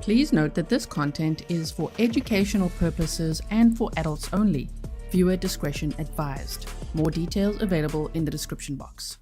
Please note that this content is for educational purposes and for adults only. Viewer discretion advised. More details available in the description box.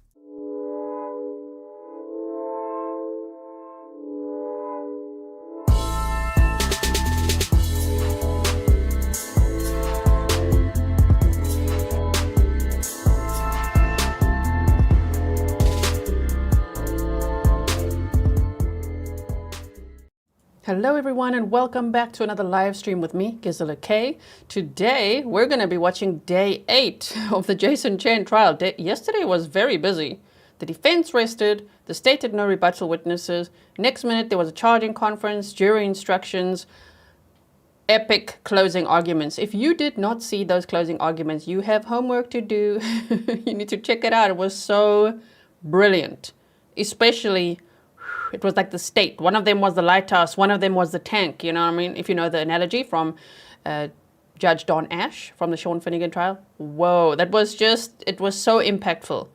Hello everyone and welcome back to another live stream with me, Grizzly K. Today we're going to be watching day 8 of the Jason Chen trial. Yesterday was very busy. The defense rested, the state had no rebuttal witnesses. Next minute there was a charging conference, jury instructions, epic closing arguments. If you did not see those closing arguments, you have homework to do. You need to check it out. It was so brilliant, especially it was like the state. One of them was the lighthouse, one of them was the tank, you know what I mean? If you know the analogy from Judge Don Ash from the Sean Finnegan trial. Whoa, that was just, it was so impactful.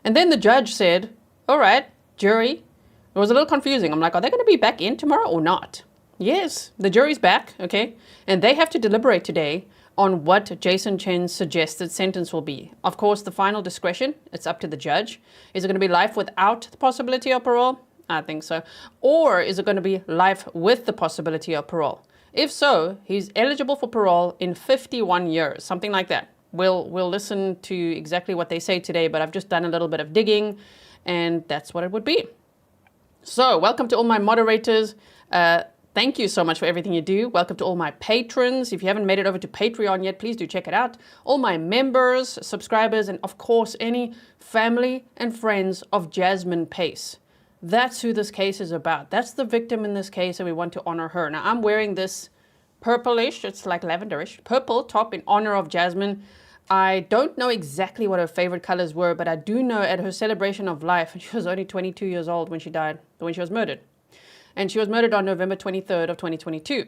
And then the judge said, all right, jury. It was a little confusing. I'm like, are they going to be back in tomorrow or not? Yes, the jury's back, okay? And they have to deliberate today on what Jason Chen's suggested sentence will be. Of course, the final discretion, it's up to the judge. Is it going to be life without the possibility of parole? I think so. Or is it going to be life with the possibility of parole? If so, he's eligible for parole in 51 years, something like that. We'll listen to exactly what they say today, but I've just done a little bit of digging, and that's what it would be. So, welcome to all my moderators. Thank you so much for everything you do. Welcome to all my patrons. If you haven't made it over to Patreon yet, please do check it out. All my members, subscribers, and of course, any family and friends of Jasmine Pace. That's who this case is about. That's the victim in this case, and we want to honor her. Now, I'm wearing this purplish, it's like lavenderish, purple top in honor of Jasmine. I don't know exactly what her favorite colors were, but I do know at her celebration of life, she was only 22 years old when she died, when she was murdered. And she was murdered on November 23rd of 2022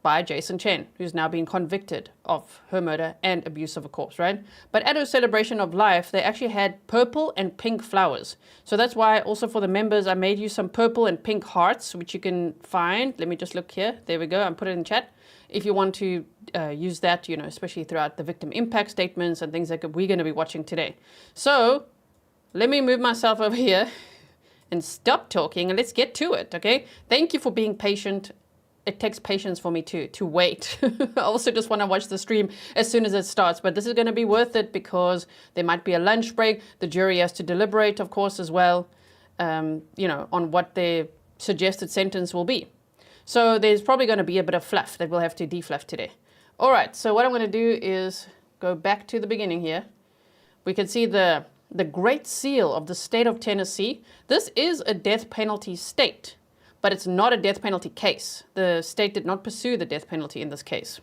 by Jason Chen, who's now been convicted of her murder and abuse of a corpse, right? But at her celebration of life, they actually had purple and pink flowers. So that's why also for the members, I made you some purple and pink hearts, which you can find. Let me just look here. There we go. I'm putting it in chat. If you want to use that, you know, especially throughout the victim impact statements and things that we're going to be watching today. So let me move myself over here and stop talking and let's get to it, okay? Thank you for being patient. It takes patience for me to wait. I also just want to watch the stream as soon as it starts, but this is going to be worth it because there might be a lunch break. The jury has to deliberate, of course, as well, you know, on what their suggested sentence will be. So there's probably going to be a bit of fluff that we'll have to defluff today. All right, so what I'm going to do is go back to the beginning here. We can see the Great Seal of the state of Tennessee. This is a death penalty state, but it's not a death penalty case. The state did not pursue the death penalty in this case.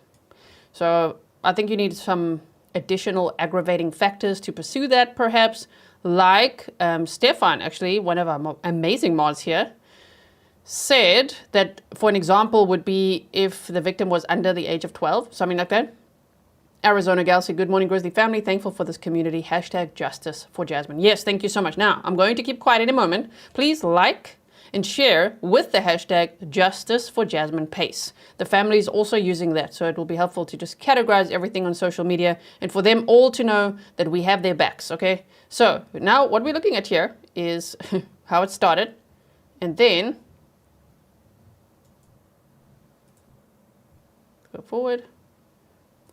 So I think you need some additional aggravating factors to pursue that, perhaps, like Stefan, actually, one of our amazing mods here, said that, for an example, would be if the victim was under the age of 12, something like that. Arizona Gal said, good morning, Grizzly family. Thankful for this community. Hashtag justice for Jasmine. Yes, thank you so much. Now, I'm going to keep quiet in a moment. Please like and share with the hashtag Justice for Jasmine Pace. The family is also using that, so it will be helpful to just categorize everything on social media and for them all to know that we have their backs, okay? So now what we're looking at here is how it started, and then go forward.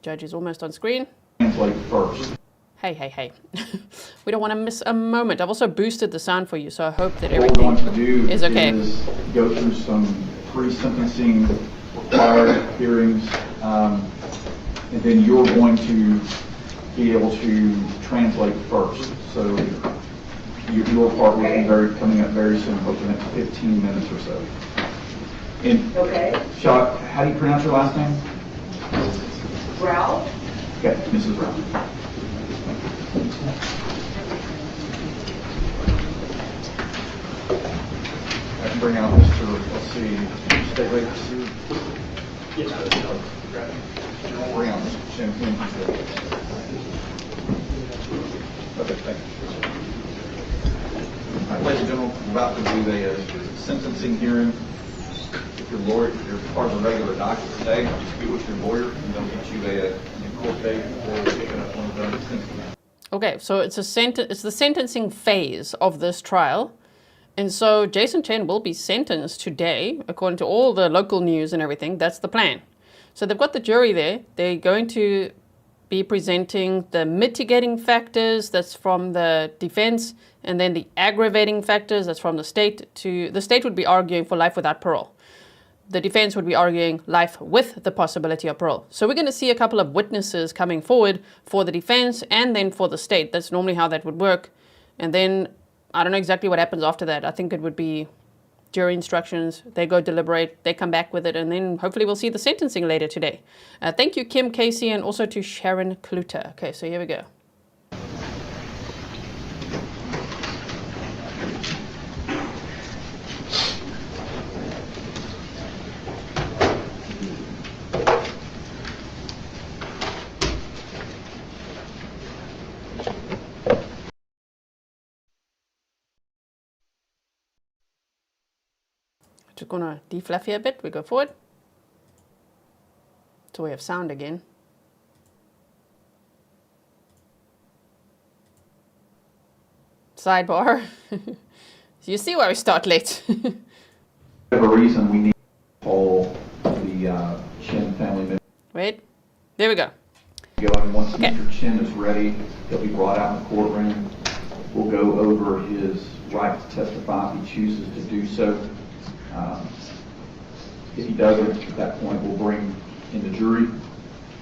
Judge is almost on screen. Translate first. Hey. We don't want to miss a moment. I've also boosted the sound for you, so I hope that What we're everything going to do is okay. Is go through some pre-sentencing required hearings, and then you're going to be able to translate first. So your part will be coming up very soon, hopefully in the next 15 minutes or so. And Okay. How do you pronounce your last name? Ralph? Okay, Mrs. Brown. I can bring out Mr. Let's see, State Register. Bring out Mr. Champagne. Okay, thank you. All right, ladies and gentlemen, we're about to do a sentencing hearing if your lawyer, if you're part of a regular docket today, just get with your lawyer and they'll get you a court date or pick it up one of those things. Okay, so it's the sentencing phase of this trial. And so Jason Chen will be sentenced today, according to all the local news and everything. That's the plan. So they've got the jury there. They're going to be presenting the mitigating factors, that's from the defense, and then the aggravating factors, that's from the state. The state would be arguing for life without parole. The defense would be arguing life with the possibility of parole. So we're going to see a couple of witnesses coming forward for the defense and then for the state. That's normally how that would work. And then I don't know exactly what happens after that. I think it would be jury instructions. They go deliberate, they come back with it, and then hopefully we'll see the sentencing later today. Thank you, Kim Casey, and also to Sharon Kluter. Okay, so here we go. Just gonna defluff here a bit. We go forward. So we have sound again. Sidebar. So you see why we start late. For a reason, we need to call the Chen family member. Wait. There we go. And once Mr. Chen is ready, he'll be brought out in the courtroom. We'll go over his right to testify if he chooses to do so. If he doesn't, at that point, we'll bring in the jury.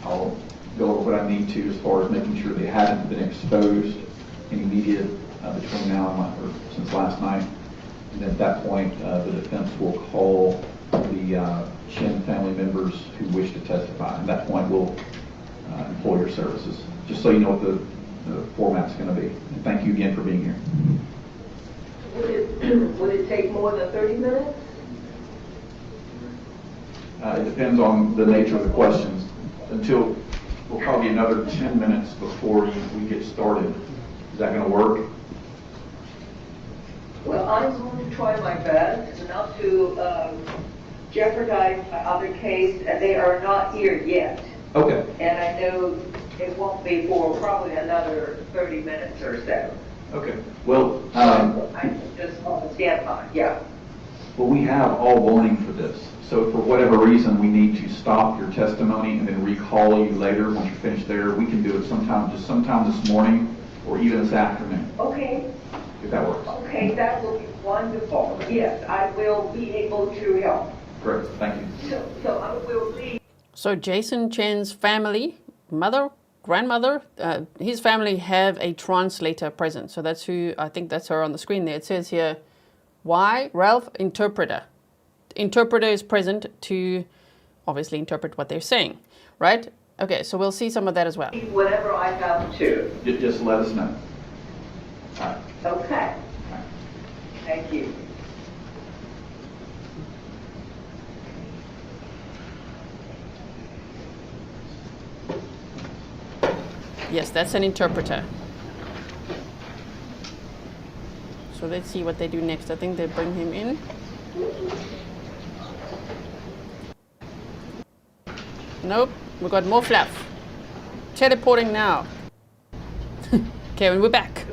I'll go over what I need to as far as making sure they haven't been exposed any media between now and since last night. And then at that point, the defense will call the Chen family members who wish to testify. At that point, we'll employ your services. Just so you know what the format's going to be. And thank you again for being here. Would it take more than 30 minutes? It depends on the nature of the questions. Until we'll probably another 10 minutes before we get started. Is that going to work? Well, I'm going to try my best not to jeopardize my other case, and they are not here yet. Okay. And I know it won't be for probably another 30 minutes or so. Okay. Well, I'm just on standby. Yeah. well, we have all warning for this. So for whatever reason, we need to stop your testimony and then recall you later once you're finished there. We can do it sometime this morning or even this afternoon. Okay. If that works. Okay, that will be wonderful. Yes, I will be able to help. Great. Thank you. So I will leave. So Jason Chen's family, mother, grandmother, his family have a translator present. So that's who, I think that's her on the screen there. It says here, why? Ralph, interpreter. Interpreter is present to obviously interpret what they're saying, right? Okay, so we'll see some of that as well. Whatever I have to. Just let us know. All right. Okay. Thank you. Yes, that's an interpreter. So let's see what they do next. I think they bring him in. Nope, we got more fluff. Teleporting now. Okay, we're back.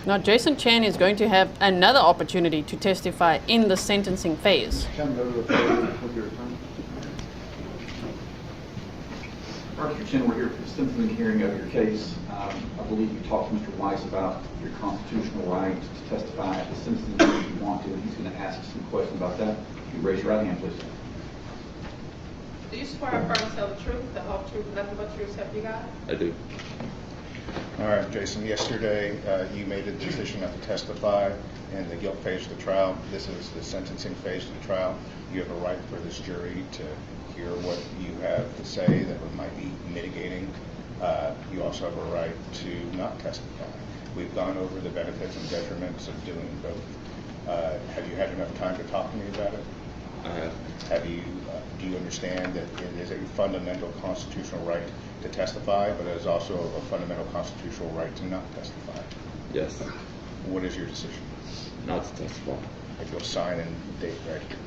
Now, Jason Chen is going to have another opportunity to testify in the sentencing phase. Mr. Chen, we're here for the sentencing hearing of your case. I believe you talked to Mr. Weiss about your constitutional right to testify at the sentencing hearing if you want to, and he's going to ask some questions about that. If you raise your right hand, please. Do you swear affirm to tell the truth, the whole truth, nothing but the truth, so help you God? I do. All right, Jason, yesterday you made a decision not to testify in the guilt phase of the trial. This is the sentencing phase of the trial. You have a right for this jury to hear what you have to say that might be mitigating. You also have a right to not testify. We've gone over the benefits and detriments of doing both. Have you had enough time to talk to me about it? I have. Do you understand that it is a fundamental constitutional right to testify, but it is also a fundamental constitutional right to not testify? Yes. What is your decision? Not to testify. If you'll sign and date right here.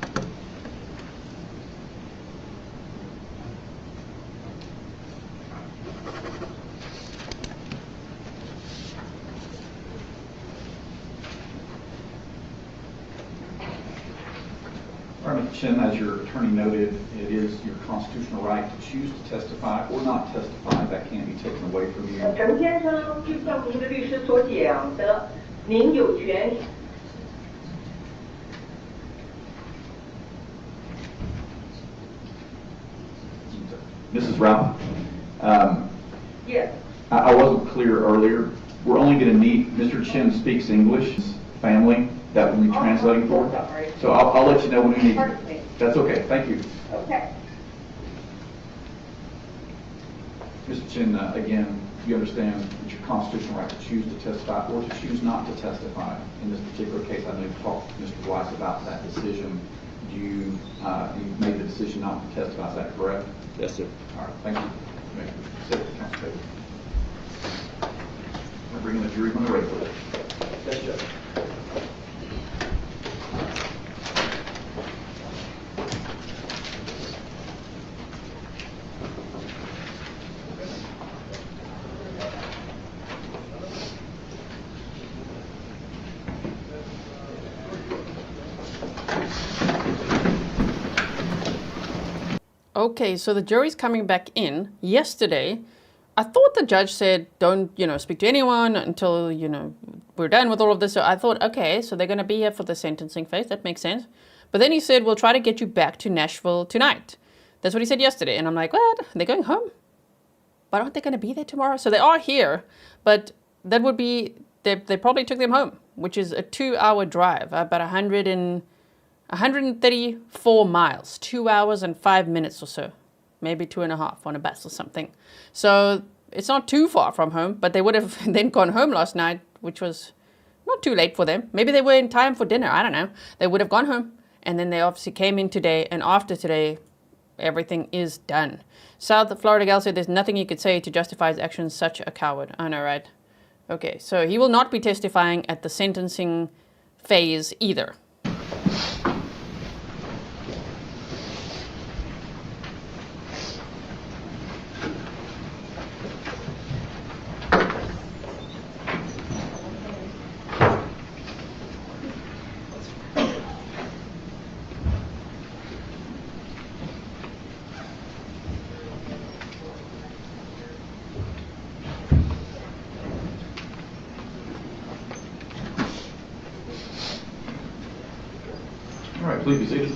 All right, Mr. Chen, as your attorney noted, it is your constitutional right to choose to testify or not testify. That can't be taken away from you. 陈先生，就像您的律师所讲的，您有权。Mrs. Ralph, Yes. I wasn't clear earlier. We're only going to need, Mr. Chen speaks English, family, that will be translating for. Sorry. So I'll let you know when you need. Pardon me. That's okay, thank you. Okay. Mr. Chen, again, you understand it's your constitutional right to choose to testify or to choose not to testify. In this particular case, I know you talked to Mr. Weiss about that decision. You made the decision not to testify, is that correct? Yes, sir. All right, thank you. You may sit at the council table. We're bringing the jury when they're ready. Yes, Judge. Okay, so the jury's coming back in. Yesterday, I thought the judge said, don't, speak to anyone until, we're done with all of this. So I thought, okay, so they're going to be here for the sentencing phase. That makes sense. But then he said, we'll try to get you back to Nashville tonight. That's what he said yesterday. And I'm like, what? They're going home? But aren't they going to be there tomorrow? So they are here, but that would be, they probably took them home, which is a 2-hour drive, about 134 miles, 2 hours and 5 minutes or so, maybe 2.5 on a bus or something. So it's not too far from home, but they would have then gone home last night, which was not too late for them. Maybe they were in time for dinner. I don't know. They would have gone home, and then they obviously came in today, and after today, everything is done. South Florida gal said there's nothing he could say to justify his actions, such a coward. I know, right? Okay, so he will not be testifying at the sentencing phase either. All right, please be seated.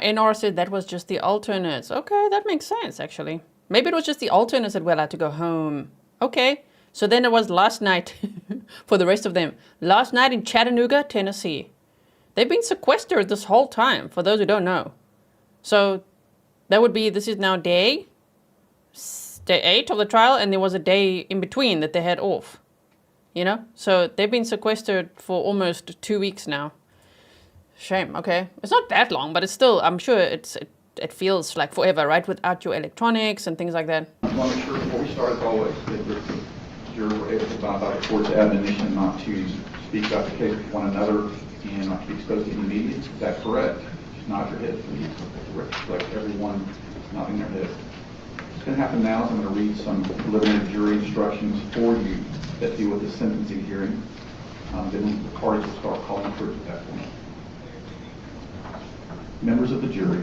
NR said that was just the alternates. Okay, that makes sense, actually. Maybe it was just the alternates that were allowed to go home. Okay, so then it was last night for the rest of them. Last night in Chattanooga, Tennessee. They've been sequestered this whole time, for those who don't know. So that would be, this is now day 8 of the trial, and there was a day in between that they had off. So they've been sequestered for almost 2 weeks now. Shame, okay. It's not that long, but it's still, I'm sure it feels like forever, right? Without your electronics and things like that. I want to make sure before we start, as always, that the jurors were able to abide by the court's admonition not to speak about the case with one another and not to be exposed to any media. Is that correct? Just nod your head, please. Reflect everyone nodding their head. What's going to happen now is I'm going to read some preliminary jury instructions for you that deal with the sentencing hearing. Then the parties will start calling proof at that point. Members of the jury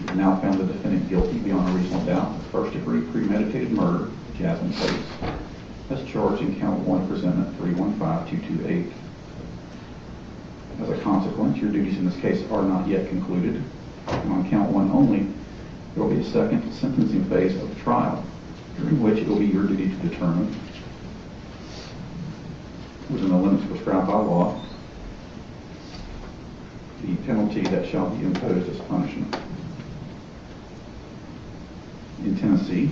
have now found the defendant guilty beyond a reasonable doubt of first-degree premeditated murder of Jasmine Pace, as charged in count 1 presentment 315228. As a consequence, your duties in this case are not yet concluded. And on count 1 only, there will be a second sentencing phase of the trial, during which it will be your duty to determine, within the limits prescribed by law, the penalty that shall be imposed as punishment. In Tennessee,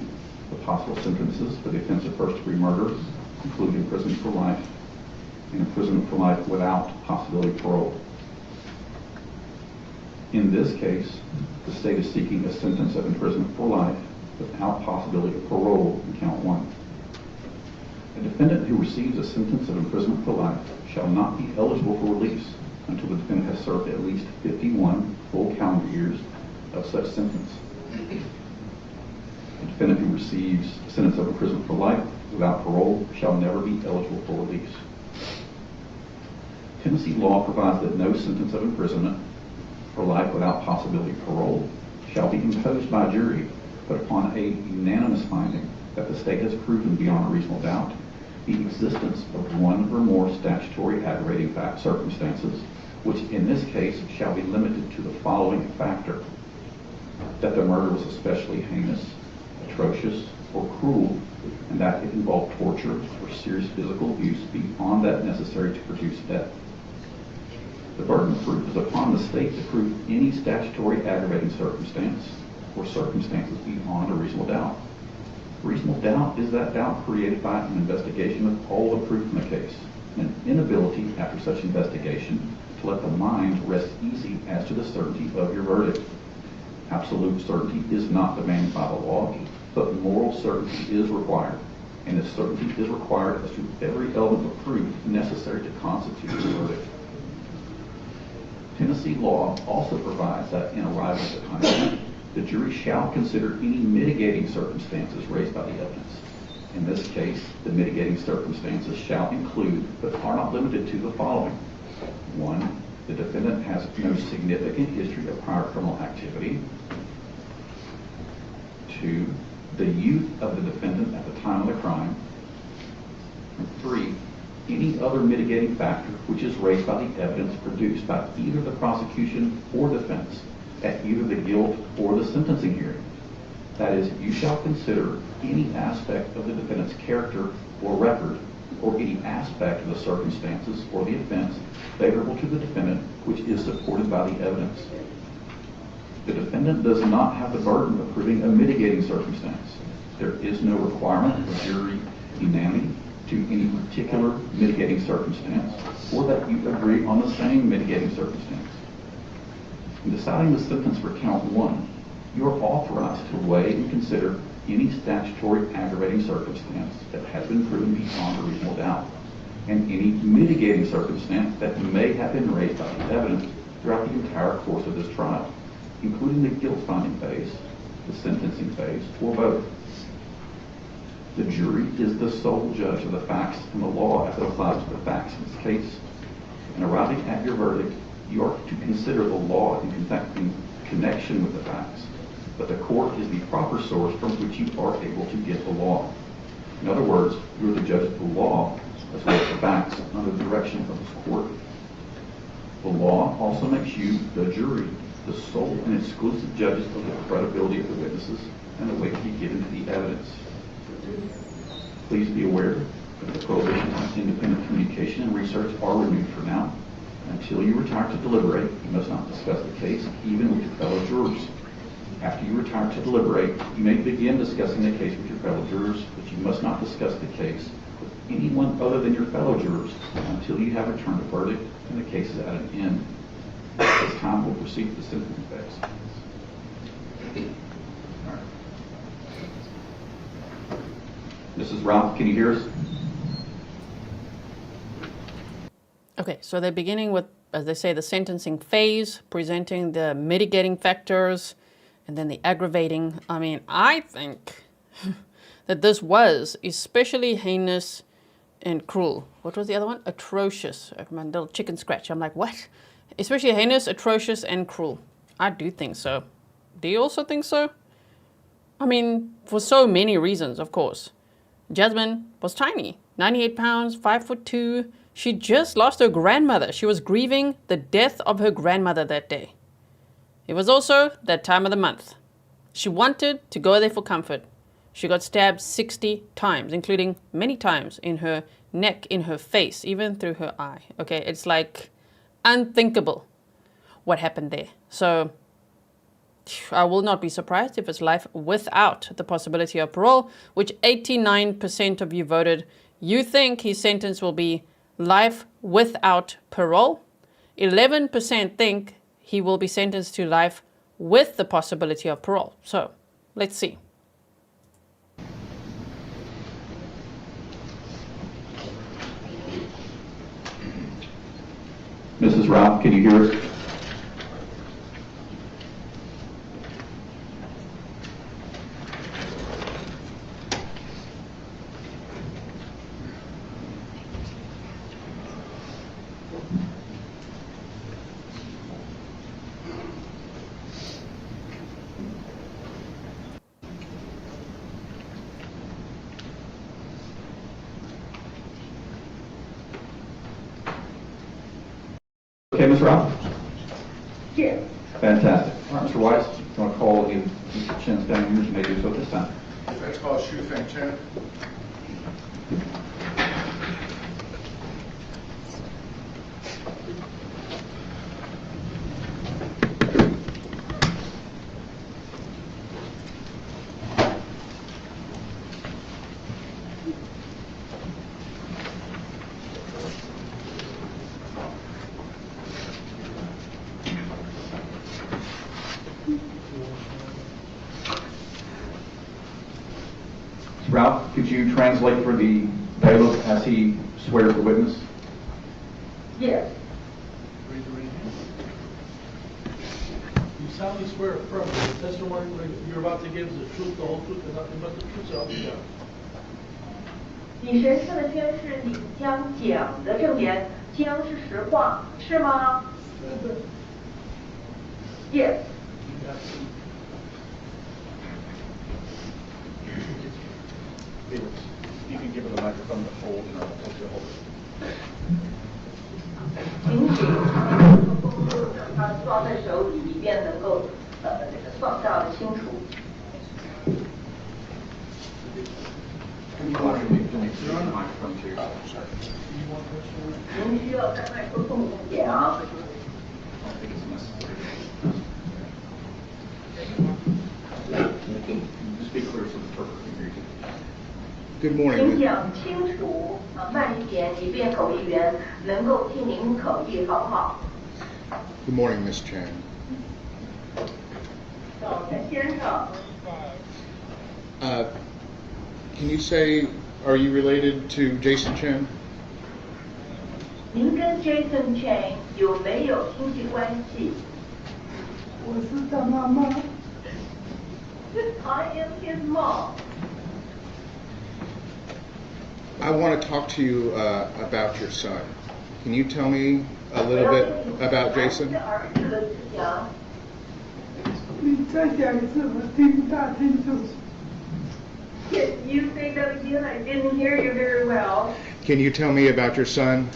the possible sentences for the offense of first-degree murder include imprisonment for life, and imprisonment for life without possibility of parole. In this case, the state is seeking a sentence of imprisonment for life without possibility of parole in count 1. A defendant who receives a sentence of imprisonment for life shall not be eligible for release until the defendant has served at least 51 full calendar years of such sentence. A defendant who receives a sentence of imprisonment for life without parole shall never be eligible for release. Tennessee law provides that no sentence of imprisonment for life without possibility of parole shall be imposed by a jury, but upon a unanimous finding that the state has proven beyond a reasonable doubt the existence of one or more statutory aggravating circumstances, which in this case shall be limited to the following factor: that the murder was especially heinous, atrocious, or cruel, and that it involved torture or serious physical abuse beyond that necessary to produce death. The burden of proof is upon the state to prove any statutory aggravating circumstance or circumstances beyond a reasonable doubt. Reasonable doubt is that doubt created by an investigation of all the proof in the case, and an inability after such investigation to let the mind rest easy as to the certainty of your verdict. Absolute certainty is not demanded by the law, but moral certainty is required, and this certainty is required as to every element of proof necessary to constitute the verdict. Tennessee law also provides that in arriving at the punishment, the jury shall consider any mitigating circumstances raised by the evidence. In this case, the mitigating circumstances shall include, but are not limited to, the following. 1, the defendant has no significant history of prior criminal activity. 2, the youth of the defendant at the time of the crime. And 3, any other mitigating factor which is raised by the evidence produced by either the prosecution or defense at either the guilt or the sentencing hearing. That is, you shall consider any aspect of the defendant's character or record, or any aspect of the circumstances or the offense favorable to the defendant which is supported by the evidence. The defendant does not have the burden of proving a mitigating circumstance. There is no requirement of jury unanimity to any particular mitigating circumstance, or that you agree on the same mitigating circumstance. In deciding the sentence for count 1, you are authorized to weigh and consider any statutory aggravating circumstance that has been proven beyond a reasonable doubt, and any mitigating circumstance that may have been raised by the evidence throughout the entire course of this trial, including the guilt-finding phase, the sentencing phase, or both. The jury is the sole judge of the facts and the law as it applies to the facts in this case. In arriving at your verdict, you are to consider the law in connection with the facts, but the court is the proper source from which you are able to get the law. In other words, you are the judge of the law as well as the facts under the direction of this court. The law also makes you, the jury, the sole and exclusive judges of the credibility of the witnesses and the weight to be given to the evidence. Please be aware that the prohibitions on independent communication and research are removed for now. Until you retire to deliberate, you must not discuss the case, even with your fellow jurors. After you retire to deliberate, you may begin discussing the case with your fellow jurors, but you must not discuss the case with anyone other than your fellow jurors until you have returned a verdict and the case is at an end. At this time, we'll proceed to the sentencing phase. All right. Mrs. Ralph, can you hear us? Okay, so they're beginning with, as they say, the sentencing phase, presenting the mitigating factors, and then the aggravating. I mean, I think that this was especially heinous and cruel. What was the other one? Atrocious. My little chicken scratch. I'm like, what? Especially heinous, atrocious, and cruel. I do think so. Do you also think so? I mean, for so many reasons, of course. Jasmine was tiny, 98 pounds, 5'2". She just lost her grandmother. She was grieving the death of her grandmother that day. It was also that time of the month. She wanted to go there for comfort. She got stabbed 60 times, including many times in her neck, in her face, even through her eye. Okay, it's like unthinkable what happened there. So I will not be surprised if it's life without the possibility of parole, which 89% of you voted. You think his sentence will be life without parole. 11% think he will be sentenced to life with the possibility of parole. So let's see. Mrs. Ralph, can you hear us? Okay, Ms. Ralph? Yes. Fantastic. All right, Mr. Weiss, if you want to call in Mr. Chen's family members, you may do so at this time. Let's call Shu Feng Chen. Ralph, could you translate for the bailiff as he swears the witness? Yes. Raise your right hand. You solemnly swear affirmatively the testimony you're about to give is the truth, the whole truth, and nothing but the truth, so help you God. 你神圣的宣誓，你将讲的证言将是实话，是吗？Yes. You got to. You can give her the microphone to hold, and I'll help you hold it. 请他抓在手里，以便能够放大的清楚。Microphone too. 您需要在麦克风讲。Speak clear so the interpreter can hear you. Good 请 morning. 讲清楚，慢一点，以便口译员能够听您口译，好不好？ Good morning, Miss Chen. 早晨，先生。Can you say, are you related to Jason Chen? 您跟 Jason Chen 有没有亲戚关系？我是他妈妈。I am his mom. I want to talk to you about your son. Can you tell me a little bit about Jason? 儿子的思想。你再讲一次，我听不大清楚。Can you say that again? I didn't hear you very well. Can you tell me about your son?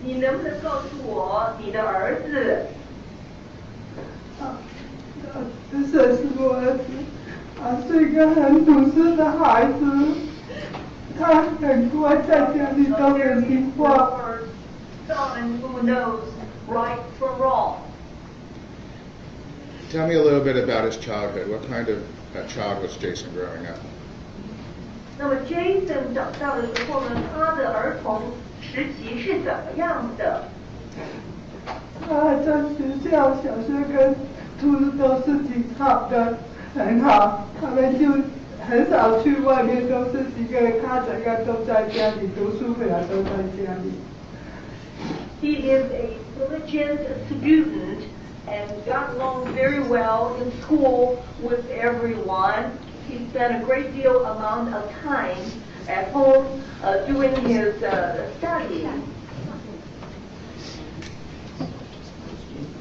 你能不能告诉我你的儿子？这是我儿子，他是一个很朴实的孩子，他很乖，在家里都很听话。Someone who knows right from wrong. Tell me a little bit about his childhood. What kind of child was Jason growing up? 那么 Jason 长大的时候呢，他的儿童时期是怎么样的？他在学校小学跟初中都是挺好的，很好。他们就很少去外面，都是几个人，他整个都在家里读书，回来都在家里。He is a diligent student and got along very well in school with everyone. He spent a great deal amount of time at home doing his studying.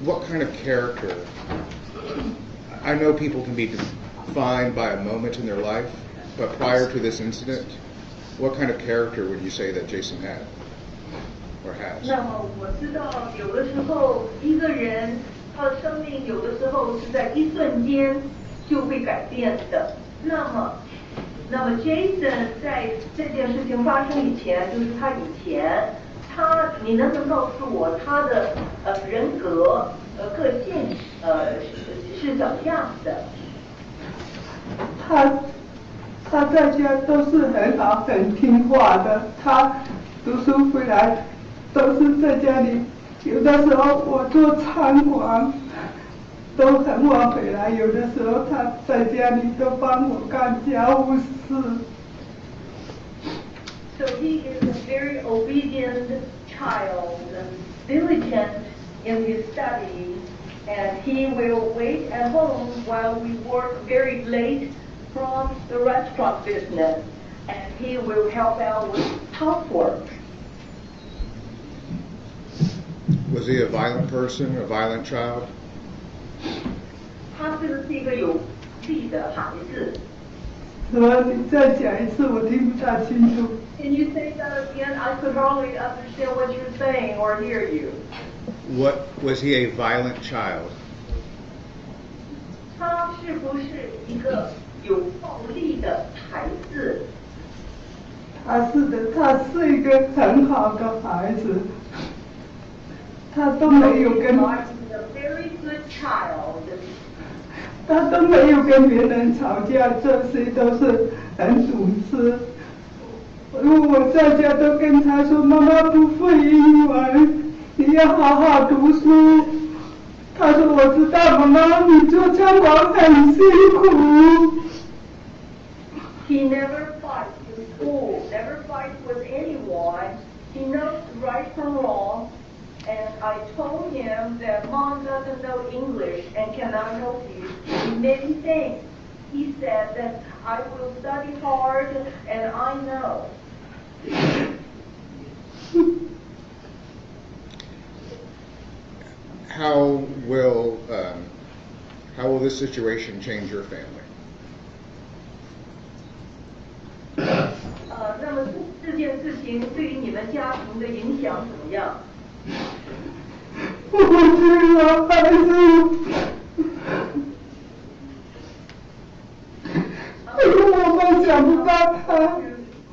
What kind of character? I know people can be defined by a moment in their life, but prior to this incident, what kind of character would you say that Jason had or has? 那么我知道，有的时候一个人他的生命有的时候是在一瞬间就会改变的。那么 Jason 在这件事情发生以前，就是他以前，你能不能告诉我他的人格个性是怎么样的？他在家都是很好、很听话的。他读书回来都是在家里，有的时候我做餐馆都很晚回来，有的时候他在家里都帮我干家务事。So he is a very obedient child, diligent in his study, and he will wait at home while we work very late from the restaurant business, and he will help out with housework. Was he a violent person, a violent child? 他是不是一个有力的孩子？什么？你再讲一次，我听不大清楚。Can you say that again? I could hardly understand what you're saying or hear you. What was he a violent child? 他是不是一个有暴力的孩子？他是的，他是一个很好的孩子，他都没有跟 He's a very good child. 他都没有跟别人吵架，这些都是很懂事。我在家都跟他说，妈妈不会英文，你要好好读书。他说我知道，妈妈，你做餐馆很辛苦。He never fights in school, never fights with anyone. He knows right from wrong. And I told him that Mom doesn't know English and cannot help you in many things. He said that I will study hard and I know. How will this situation change your family? 那么这件事情对于你们家庭的影响怎么样？我这个孩子，我们想不到他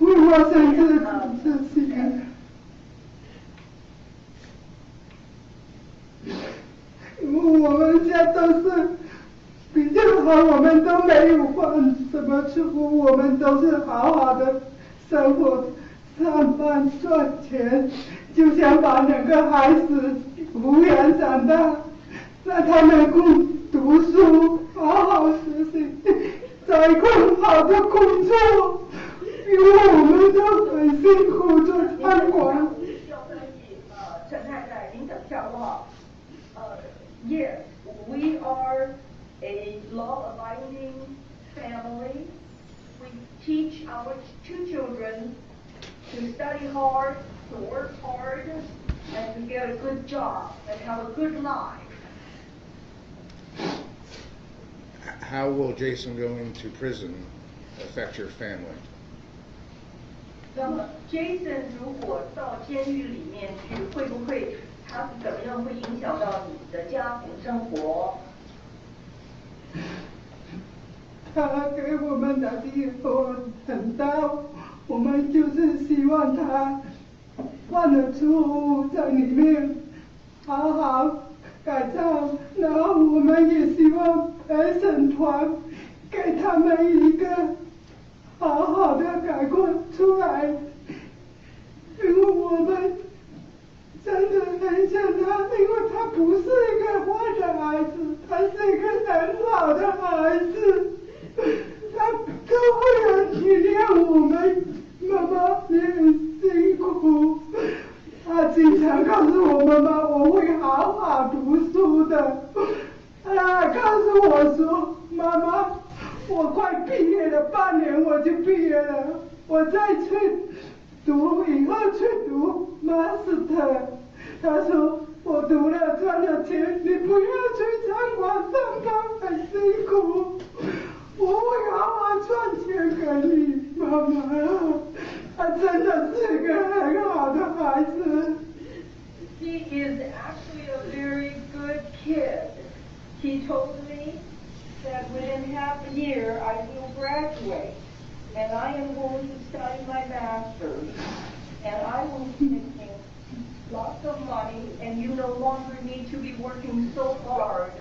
会发生这种事情。我们家都是比较好，我们都没有犯什么错误，我们都是好好的生活、上班赚钱，就想把两个孩子抚养长大，让他们能读书，好好学习，找一份好的工作，因为我们都很辛苦做餐馆。陈太太，您等一下好不好？Yes, we are a law-abiding family. We teach our two children to study hard, to work hard, and to get a good job and have a good life. How will Jason going to prison affect your family? 那么 Jason 如果到监狱里面去，会不会他是怎么样会影响到你的家庭生活？他给我们的地方很大，我们就是希望他犯了错误在里面好好改造，然后我们也希望陪审团给他们一个好好的改过出来，因为我们真的很想他，因为他不是一个坏的孩子，他是一个很好的孩子，他都会很体谅我们，妈妈也很辛苦，他经常告诉我妈妈我会好好读书的，他还告诉我说妈妈我快毕业了，半年我就毕业了，我再去读，以后去读 master。他说我读了赚了钱，你不要去餐馆上班，很辛苦，我会好好赚钱给你，妈妈。他真的是一个很好的孩子。He is actually a very good kid. He told me that within half a year I will graduate, and I am going to study my master's, and I will be making lots of money, and you no longer need to be working so hard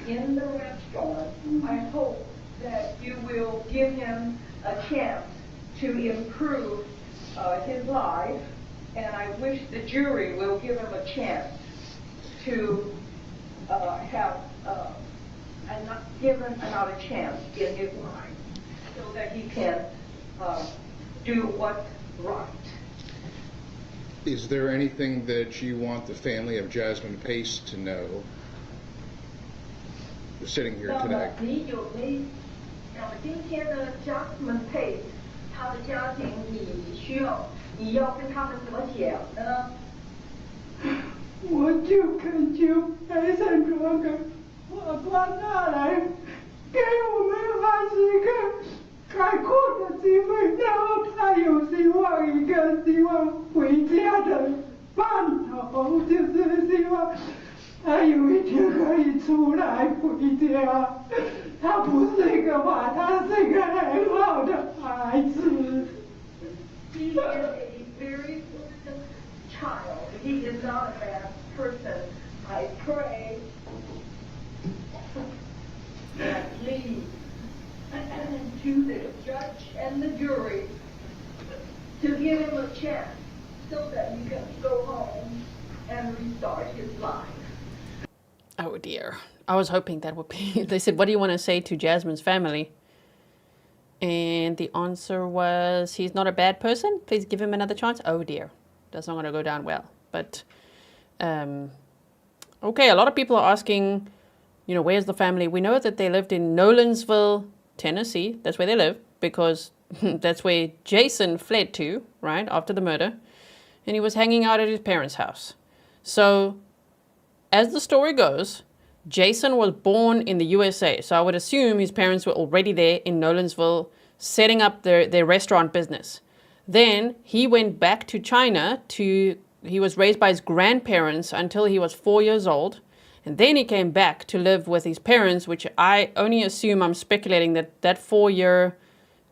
in the restaurant. I hope that you will give him a chance his life, and I wish the jury will give him a chance to given another chance in his life, so that he can do what's right. Is there anything that you want the family of Jasmine Pace to know? We're sitting here 那么 today. 那么今天呢 ，Jasmine Pace 他的家庭，你要跟他们怎么讲呢？我就恳求陪审团跟法官大人给我们还是一个开阔的机会，然后他有希望希望回家的盼头，就是希望他有一天可以出来回家。他不是一个坏，他是一个很好的孩子。He is a very good child. He is not a bad person. I pray that lead to the judge and the jury to give him a chance so that he can go home and restart his life. Oh dear. I was hoping that would be. They said, what do you want to say to Jasmine's family? And the answer was, he's not a bad person. Please give him another chance. Oh dear. That's not going to go down well. But, okay, a lot of people are asking, you know, where's the family? We know that they lived in Nolensville, Tennessee. That's where they live, because that's where Jason fled to, right, after the murder. And he was hanging out at his parents' house. So, as the story goes, Jason was born in the USA. So I would assume his parents were already there in Nolensville, setting up their restaurant business. Then he went back to China he was raised by his grandparents until he was 4 years old. And then he came back to live with his parents, which I only assume, I'm speculating that 4-year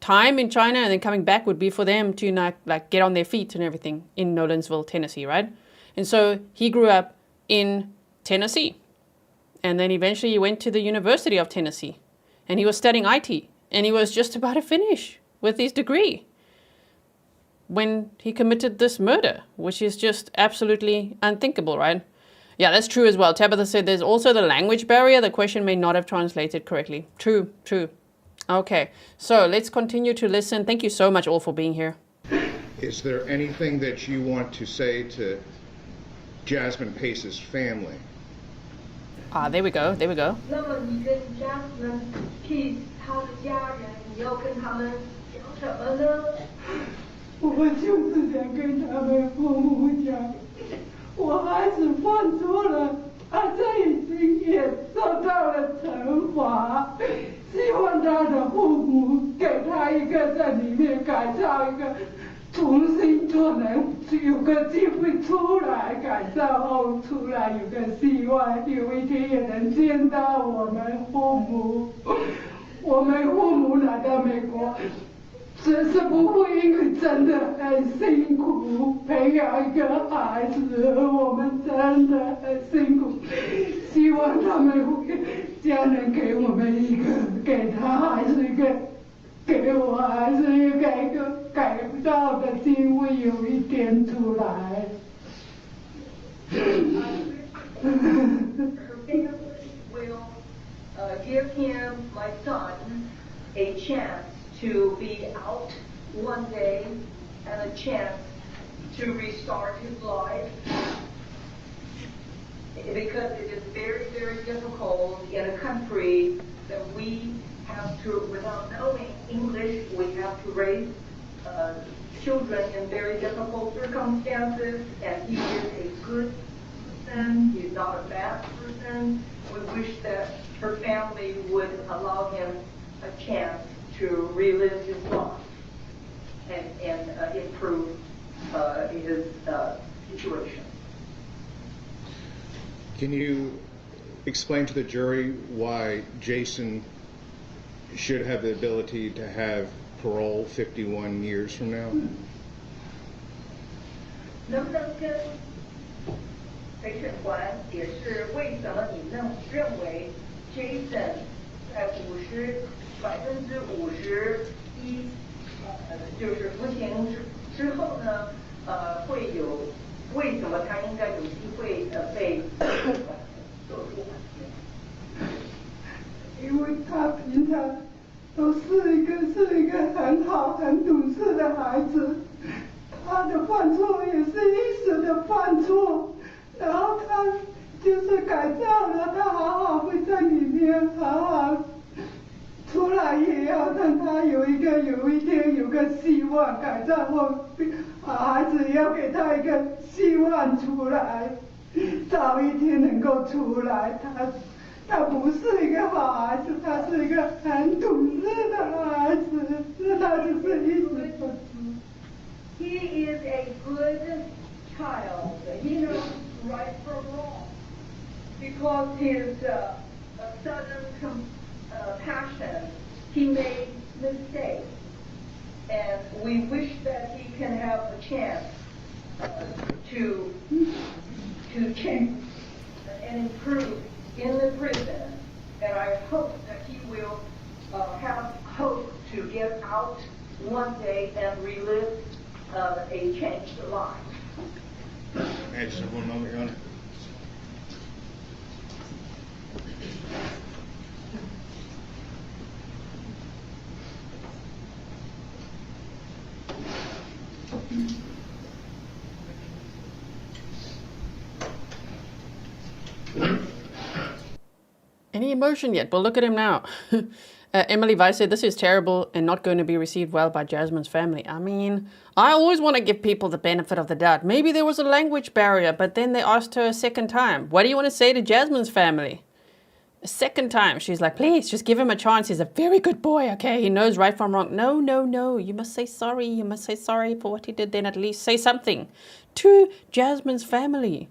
time in China and then coming back would be for them to like get on their feet and everything in Nolensville, Tennessee, right? And so he grew up in Tennessee. And then eventually he went to the University of Tennessee and he was studying IT and he was just about to finish with his degree when he committed this murder, which is just absolutely unthinkable, right? Yeah, that's true as well. Tabitha said there's also the language barrier. The question may not have translated correctly. True. Okay, so let's continue to listen. Thank you so much all for being here. Is there anything that you want to say to Jasmine Pace's family? There we go. 那么你跟 Jasmine Pace 他的家人，你要跟他们讲什么呢？我就是想跟他们父母讲，我孩子犯错了，他已经也受到了惩罚，希望他的父母给他一个在里面改造一个。重新做人，有个机会出来改造后出来，有个希望，有一天也能见到我们父母。我们父母来到美国，只是不会，因为真的很辛苦，培养一个孩子，我们真的很辛苦。希望他们家人给我们一个，给他还是一个。给我还是一个改造的机会，有一天出来。Her family will give him, my son, a chance to be out one day and a chance to restart his life. Because it is very, very difficult in a country that we have to, without knowing English, we have to raise children in very difficult circumstances, and he is a good person, he's not a bad person. We wish that her family would allow him a chance to relive his life and improve his situation. Can you explain to the jury why Jason should have the ability to have parole 51 years from now? 能不能跟陪审团解释为什么你认为 Jason 在51%就是服刑之后呢，求，为什么他应该有机会被做出缓刑？因为他平常都是一个很好、很懂事的孩子，他的犯错也是一时的犯错，然后他就是改造了，他好好会在里面好好。出来也要让他有一天有个希望，改造后，孩子也要给他一个希望出来，早一天能够出来。他不是一个好孩子，他是一个很懂事的孩子，他就是一直不知。He is a good child. He knows right from wrong because his sudden passion, he made mistakes, and we wish that he can have a chance to change and improve in the prison. And I hope that he will have hope to get out one day and relive a changed life. Just one moment, Your Honor. Any emotion yet? But look at him now. Emily Weiss said, this is terrible and not going to be received well by Jasmine's family. I mean, I always want to give people the benefit of the doubt. Maybe there was a language barrier, but then they asked her a second time. What do you want to say to Jasmine's family? A second time, she's like, please, just give him a chance. He's a very good boy, okay? He knows right from wrong. No, no, no. You must say sorry. You must say sorry for what he did. Then at least say something to Jasmine's family.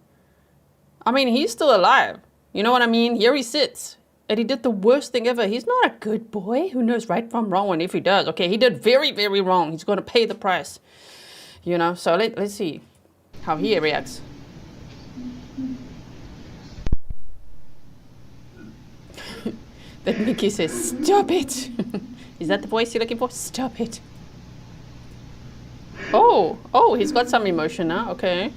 I mean, he's still alive. You know what I mean? Here he sits. And he did the worst thing ever. He's not a good boy who knows right from wrong. And if he does, okay, he did very, very wrong. He's going to pay the price. You know, so let's see how he reacts. Then Mickey says, stop it. Is that the voice you're looking for? Stop it. Oh, he's got some emotion now. Okay.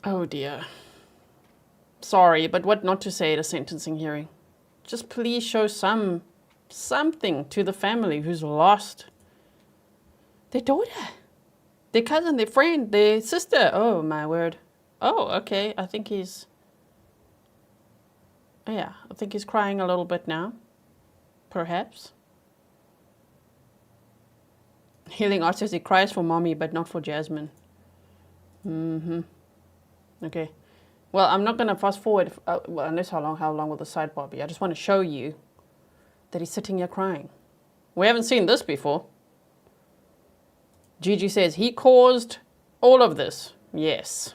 Oh dear. Sorry, but what not to say at a sentencing hearing? Just please show something to the family who's lost their daughter, their cousin, their friend, their sister. Oh my word. Oh, okay. I think he's crying a little bit now. Perhaps. Healing Art says he cries for mommy, but not for Jasmine. Okay. Well, I'm not going to fast forward, unless how long will the sidebar be? I just want to show you that he's sitting here crying. We haven't seen this before. Gigi says he caused all of this. Yes.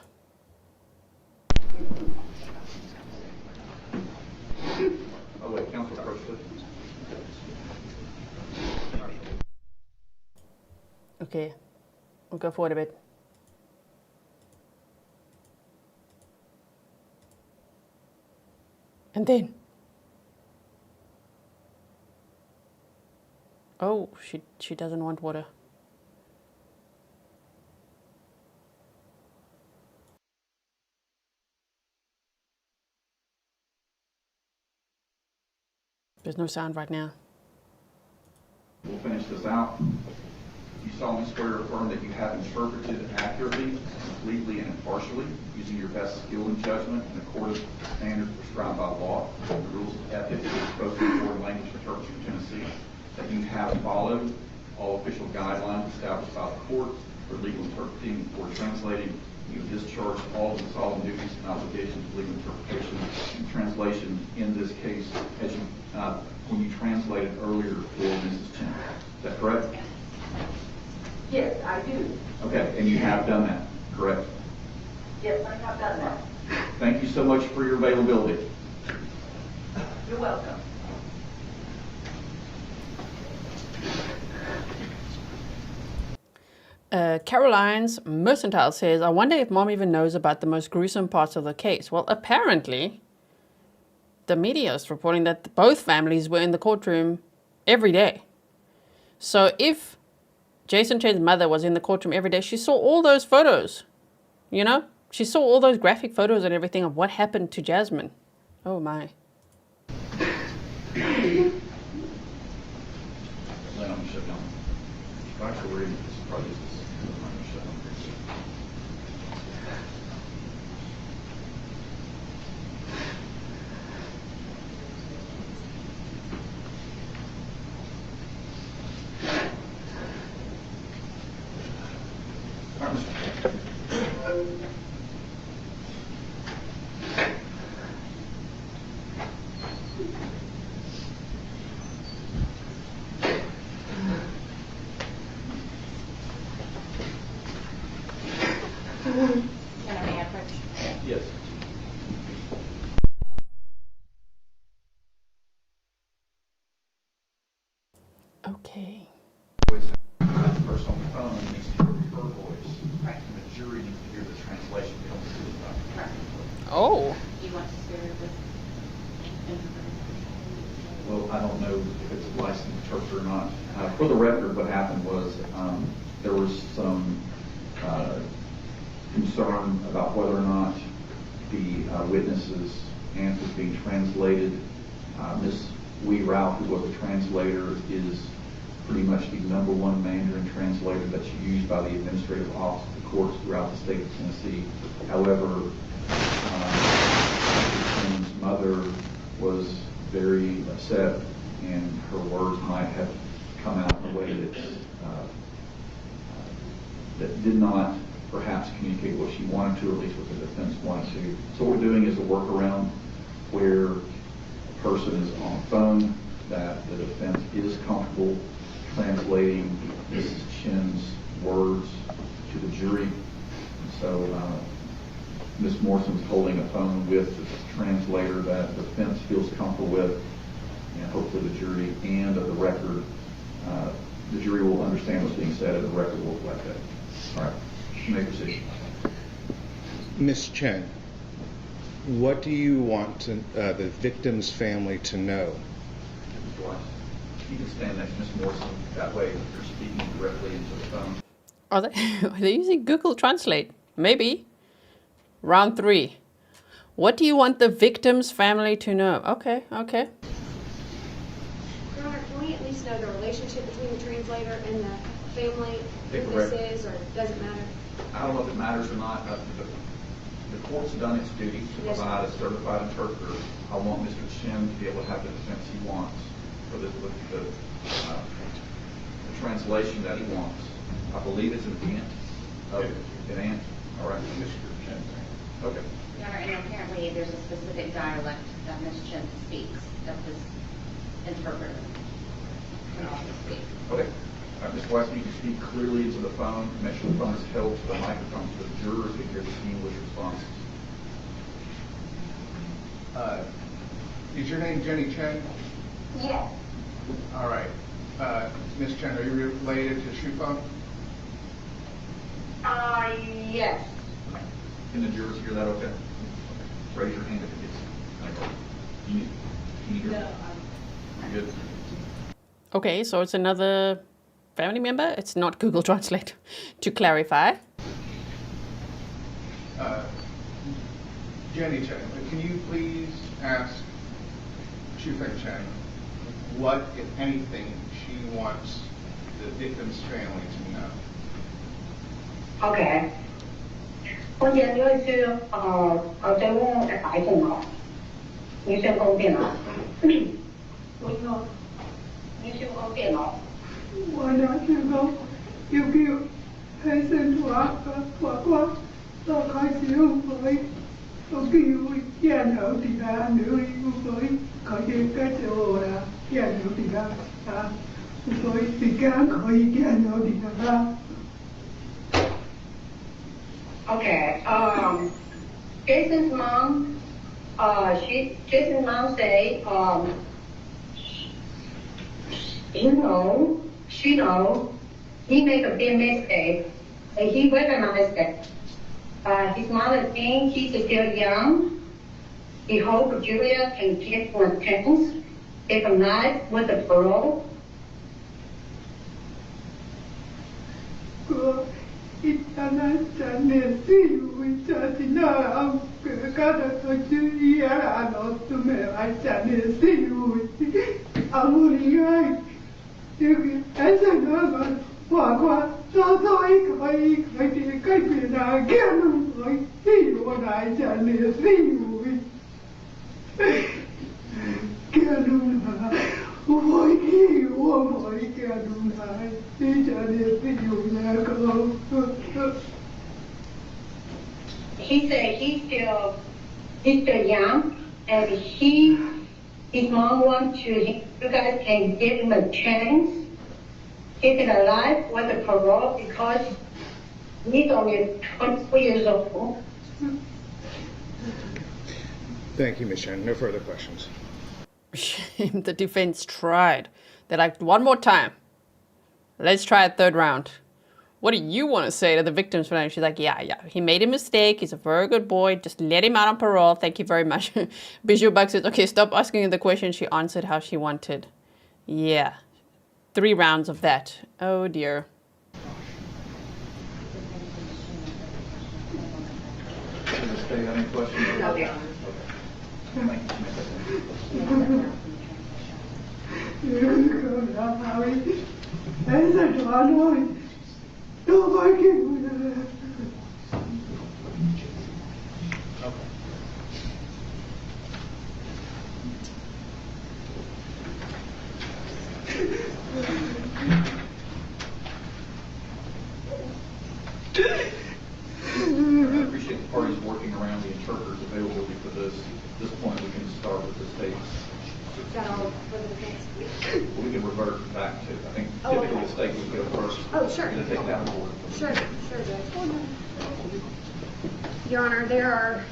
Oh wait, counsel first, please. Okay. We'll go forward a bit. And then, oh, she doesn't want water. There's no sound right now. We'll finish this out. You solemnly swear or affirm that you have interpreted accurately, completely, and impartially, using your best skill and judgment in accordance with the standards prescribed by law, the rules of ethics, and spoken foreign language interpretation in Tennessee, that you have followed all official guidelines established by the court for legal interpreting or translating. You have discharged all of the solemn duties and obligations of legal interpretation and translation in this case, as you when you translated earlier for Mrs. Chen. Is that correct? I do. Okay, and you have done that, correct? Yes, I have done that. Thank you so much for your availability. You're welcome. Caroline's Mercantile says, I wonder if Mom even knows about the most gruesome parts of the case. Well, apparently, the media is reporting that both families were in the courtroom every day. So if Jason Chen's mother was in the courtroom every day, she saw all those photos, you know? She saw all those graphic photos and everything of what happened to Jasmine. Oh my. Then I'm shut down. Try to read this project. I'm shut down. Can I approach? Yes. Okay. Voice, the person on the phone needs to hear her voice. Right. And the jury needs to hear the translation come through the phone. Right. Oh. Do you want to share this interpreter? Well, I don't know if it's a licensed interpreter or not. For the record, what happened was there was some concern about whether or not the witnesses' answers being translated. Ms. Wee Ralph, who was a translator, is pretty much the #1 Mandarin translator that's used by the administrative office of the courts throughout the state of Tennessee. However, Chen's mother was very upset, and her words might have come out in a way that did not perhaps communicate what she wanted to, or at least what the defense wanted to. So what we're doing is a workaround where a person is on the phone, that the defense is comfortable translating Mrs. Chen's words to the jury. So Ms. Morrison's holding a phone with the translator that the defense feels comfortable with, and hopefully the jury and the record, the jury will understand what's being said and the record will reflect that. All right, you may proceed. Ms. Chen, what do you want the victim's family to know? Mr. Weiss, you can stand next to Ms. Morrison. That way you're speaking directly into the phone. Are they using Google Translate? Maybe. Round 3. What do you want the victim's family to know? Okay. Your Honor, can we at least know the relationship between the translator and the family, who this is, or does it matter? I don't know if it matters or not. The court's done its duty to provide a certified interpreter. I want Mr. Chen to be able to have the defense he wants for the translation that he wants. I believe it's an aunt. An aunt. All right, Mr. Chen. Okay. Your Honor, and apparently there's a specific dialect that Ms. Chen speaks, that this interpreter can also speak. Okay. Ms. Weiss, you can speak clearly into the phone. Make sure the phone is held to the microphone so the jurors can hear the English responses. Is your name Jenny Chen? Yes. All right. Ms. Chen, are you related to Shufeng? Yes. Can the jurors hear that okay? Raise your hand if it gets. Can you hear? No. You're good. Okay, so it's another family member. It's not Google Translate. To clarify. Jenny Chen, can you please ask Shufeng Chen what, if anything, she wants the victim's family to know? OK。我研究是对我的大众啊，你想方便啊？我说，你想方便啊？我拿这个又叫黑色花花到开始用水，我叫烟头地啦，你用水，佢嘅介绍我啦，烟头地啦啊，水时间可以烟头地啦。Okay. Jason's mom. Jason's mom say, she know, he make a big mistake. He recognized that. His mother think he's still young. He hope Julia can get more chance. If not, with the parole. Itana chane siu chatina am kada kachuri ara no tume achane siu amurigai yuki esa no kwa kai pina genu kai siu na chane siu genu na oi ki o moi genu na chane siu na ko. He said he's still young, and his mom wants you guys can give him a chance, keep him alive with a parole because he's only 24 years old. Thank you, Ms. Chen. No further questions. The defense tried. They're like, one more time. Let's try a third round. What do you want to say to the victim's family? She's like, yeah, he made a mistake. He's a very good boy. Just let him out on parole. Thank you very much. Bijou Buck says, okay, stop asking the question. She answered how she wanted. Yeah. 3 rounds of that. Oh, dear. Does the state have any questions? No, yeah. I appreciate the parties working around the interpreter's availability for this. At this point, we can start with the state's. Is that all for the defense? We can revert back to, I think Oh, typically okay. the state would go first. Oh, sure. We're going to take that forward. Sure, Judge. Your Honor, there are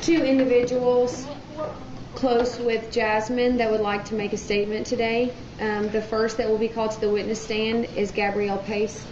2 individuals close with Jasmine that would like to make a statement today. The first that will be called to the witness stand is Gabrielle Pace.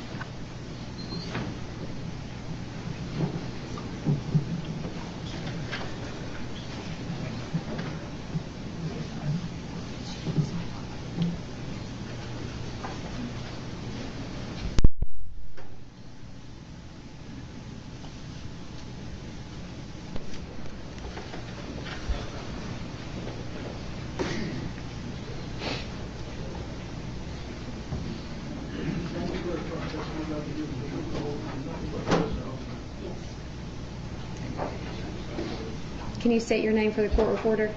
Can you state your name for the court reporter?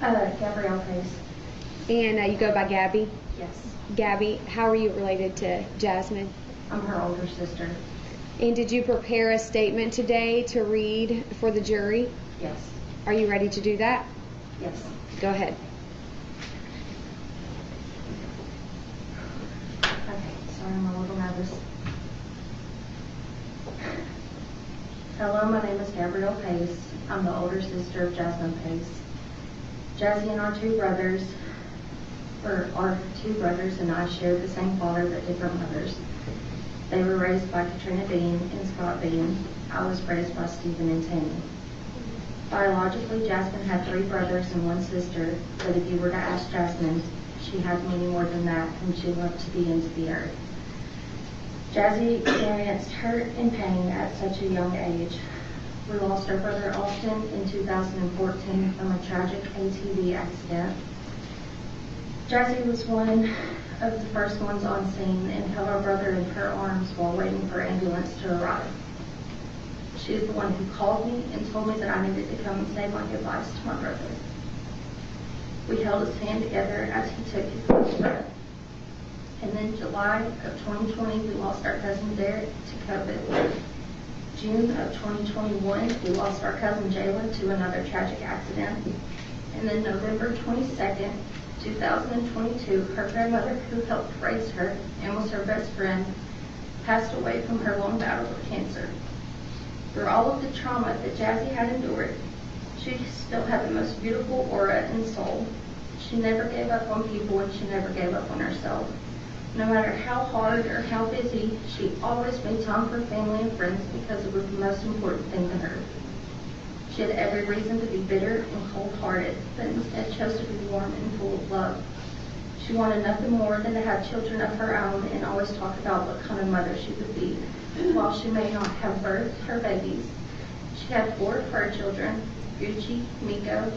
Gabrielle Pace. And you go by Gabby? Yes. Gabby, how are you related to Jasmine? I'm her older sister. And did you prepare a statement today to read for the jury? Yes. Are you ready to do that? Yes. Go ahead. Okay, sorry, I'm a little nervous. Hello, my name is Gabrielle Pace. I'm the older sister of Jasmine Pace. Jazzy and our 2 brothers, and I shared the same father but different mothers. They were raised by Katrina Bean and Scott Bean. I was raised by Stephen and Tammy. Biologically, Jasmine had 3 brothers and 1 sister, but if you were to ask Jasmine, she had many more than that, and she loved to be into the earth. Jazzy experienced hurt and pain at such a young age. We lost our brother Austin in 2014 from a tragic ATV accident. Jazzy was one of the first ones on scene and held our brother in her arms while waiting for ambulance to arrive. She is the one who called me and told me that I needed to come and say my goodbyes to my brother. We held his hand together as he took his last breath. And then July of 2020, we lost our cousin Derek to COVID. June of 2021, we lost our cousin Jaclyn to another tragic accident. And then November 22nd, 2022, her grandmother, who helped raise her and was her best friend, passed away from her long battle with cancer. Through all of the trauma that Jazzy had endured, she still had the most beautiful aura and soul. She never gave up on people, and she never gave up on herself. No matter how hard or how busy, she always made time for family and friends because it was the most important thing to her. She had every reason to be bitter and cold-hearted, but instead chose to be warm and full of love. She wanted nothing more than to have children of her own and always talked about what kind of mother she would be. While she may not have birthed her babies, she had 4 of her children, Gucci, Miko,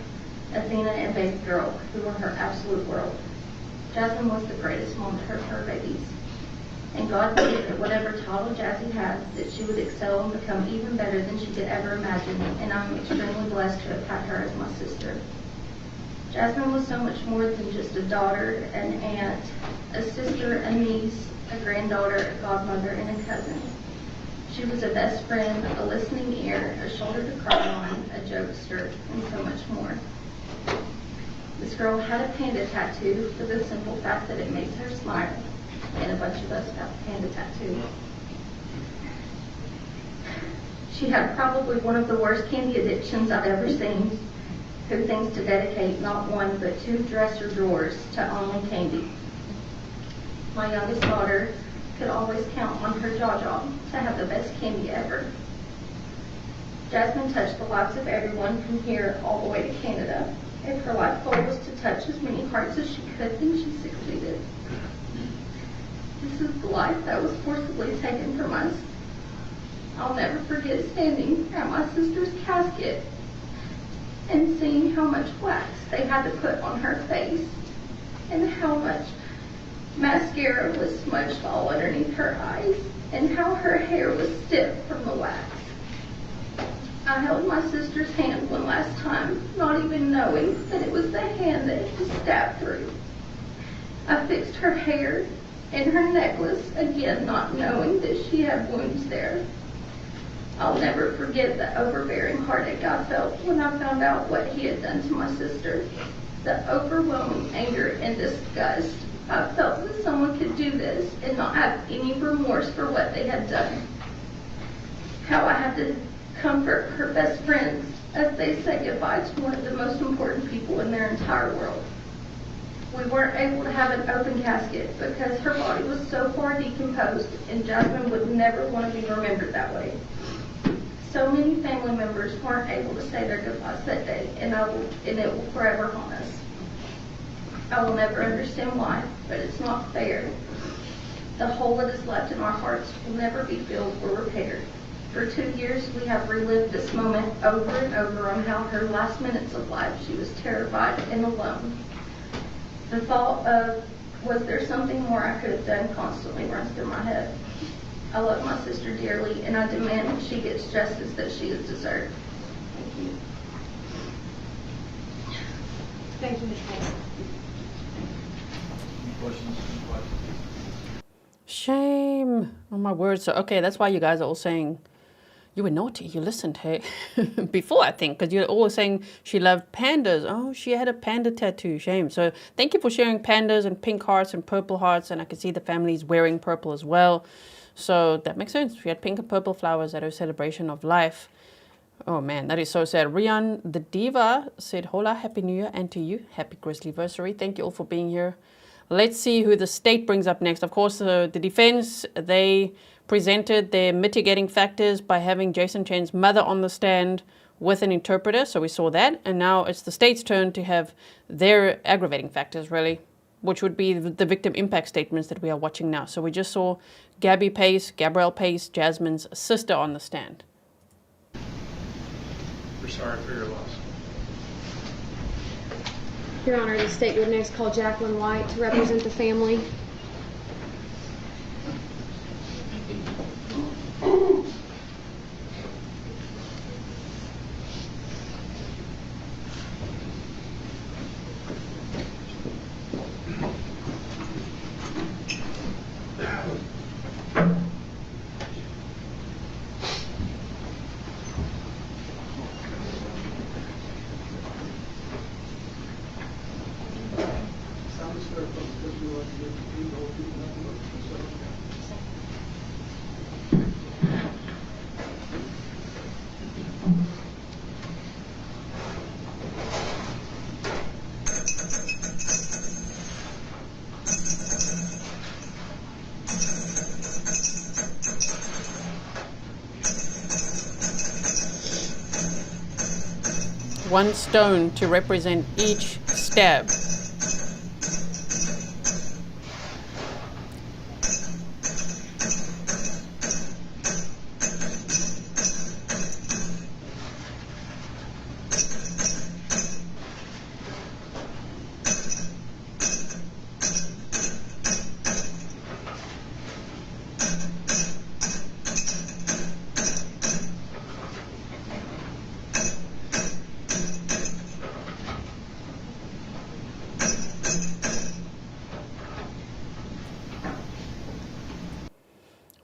Athena, and baby girl, who were her absolute world. Jasmine was the greatest mom to her babies. And God knew that whatever title Jazzy had, that she would excel and become even better than she could ever imagine, and I'm extremely blessed to have had her as my sister. Jasmine was so much more than just a daughter, an aunt, a sister, a niece, a granddaughter, a godmother, and a cousin. She was a best friend, a listening ear, a shoulder to cry on, a jokester, and so much more. This girl had a panda tattoo for the simple fact that it makes her smile, and a bunch of us got a panda tattoo. She had probably one of the worst candy addictions I've ever seen, who thinks to dedicate not 1 but 2 dresser drawers to only candy. My youngest daughter could always count on her Jaw to have the best candy ever. Jasmine touched the lives of everyone from here all the way to Canada. If her life goal was to touch as many hearts as she could, then she succeeded. This is the life that was forcibly taken from us. I'll never forget standing at my sister's casket and seeing how much wax they had to put on her face and how much mascara was smudged all underneath her eyes and how her hair was stiff from the wax. I held my sister's hand one last time, not even knowing that it was the hand that he stabbed through. I fixed her hair and her necklace, again not knowing that she had wounds there. I'll never forget the overbearing heartache I felt when I found out what he had done to my sister. The overwhelming anger and disgust. I felt that someone could do this and not have any remorse for what they had done. How I had to comfort her best friends as they said goodbye to one of the most important people in their entire world. We weren't able to have an open casket because her body was so far decomposed, and Jasmine would never want to be remembered that way. So many family members weren't able to say their goodbyes that day, and it will forever haunt us. I will never understand why, but it's not fair. The hole that is left in our hearts will never be filled or repaired. For 2 years, we have relived this moment over and over on how her last minutes of life, she was terrified and alone. The thought of, was there something more I could have done, constantly runs through my head. I love my sister dearly, and I demand that she gets justice that she is deserved. Thank you. Thank you, Ms. Pace. Any questions? Shame. Oh my word. So, okay, that's why you guys are all saying you were naughty. You listened, hey? Before, I think, because you're all saying she loved pandas. Oh, she had a panda tattoo. Shame. So thank you for sharing pandas and pink hearts and purple hearts. And I can see the family's wearing purple as well. So that makes sense. She had pink and purple flowers at her celebration of life. Oh man, that is so sad. Rian the Diva said, hola, happy new year, and to you, happy Grizzlyversary. Thank you all for being here. Let's see who the state brings up next. Of course, the defense, they presented their mitigating factors by having Jason Chen's mother on the stand with an interpreter. So we saw that. And now it's the state's turn to have their aggravating factors, really, which would be the victim impact statements that we are watching now. So we just saw Gabby Pace, Gabrielle Pace, Jasmine's sister on the stand. We're sorry for your loss. Your Honor, the state would next call Jaclyn White to represent the family. Sounds fair, but would you like to give one stone to represent each stab.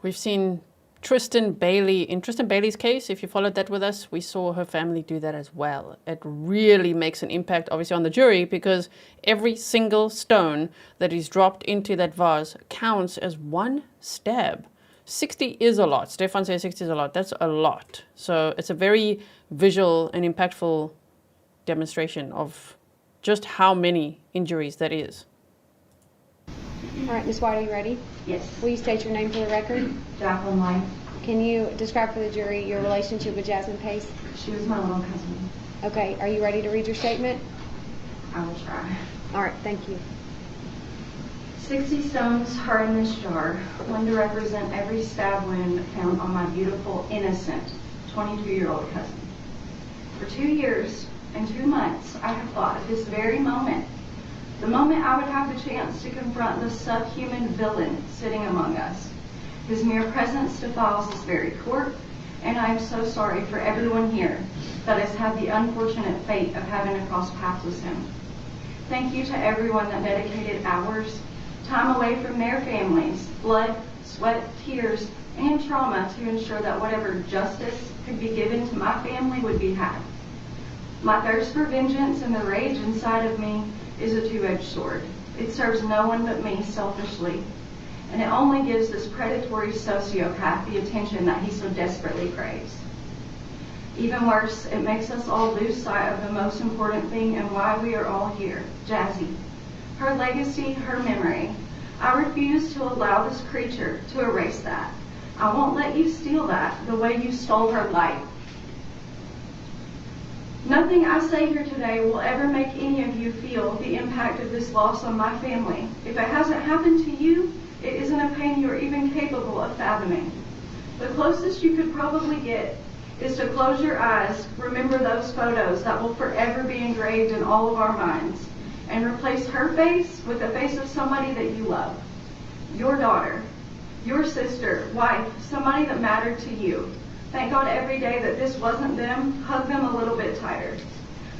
We've seen Tristan Bailey. In Tristan Bailey's case, if you followed that with us, we saw her family do that as well. It really makes an impact, obviously, on the jury, because every single stone that is dropped into that vase counts as one stab. 60 is a lot. Stefan says 60 is a lot. That's a lot. So it's a very visual and impactful demonstration of just how many injuries that is. All right, Ms. White, are you ready? Yes. Will you state your name for the record? Jaclyn White. Can you describe for the jury your relationship with Jasmine Pace? She was my little cousin. Okay, are you ready to read your statement? I will try. All right, thank you. 60 stones are in this jar, one to represent every stab wound found on my beautiful, innocent 22-year-old cousin. For 2 years and 2 months, I have thought at this very moment, the moment I would have the chance to confront the subhuman villain sitting among us. His mere presence defiles this very court, and I am so sorry for everyone here that has had the unfortunate fate of having to cross paths with him. Thank you to everyone that dedicated hours, time away from their families, blood, sweat, tears, and trauma to ensure that whatever justice could be given to my family would be had. My thirst for vengeance and the rage inside of me is a two-edged sword. It serves no one but me selfishly, and it only gives this predatory sociopath the attention that he so desperately craves. Even worse, it makes us all lose sight of the most important thing and why we are all here, Jazzy. Her legacy, her memory. I refuse to allow this creature to erase that. I won't let you steal that the way you stole her life. Nothing I say here today will ever make any of you feel the impact of this loss on my family. If it hasn't happened to you, it isn't a pain you are even capable of fathoming. The closest you could probably get is to close your eyes, remember those photos that will forever be engraved in all of our minds, and replace her face with the face of somebody that you love. Your daughter, your sister, wife, somebody that mattered to you. Thank God every day that this wasn't them. Hug them a little bit tighter.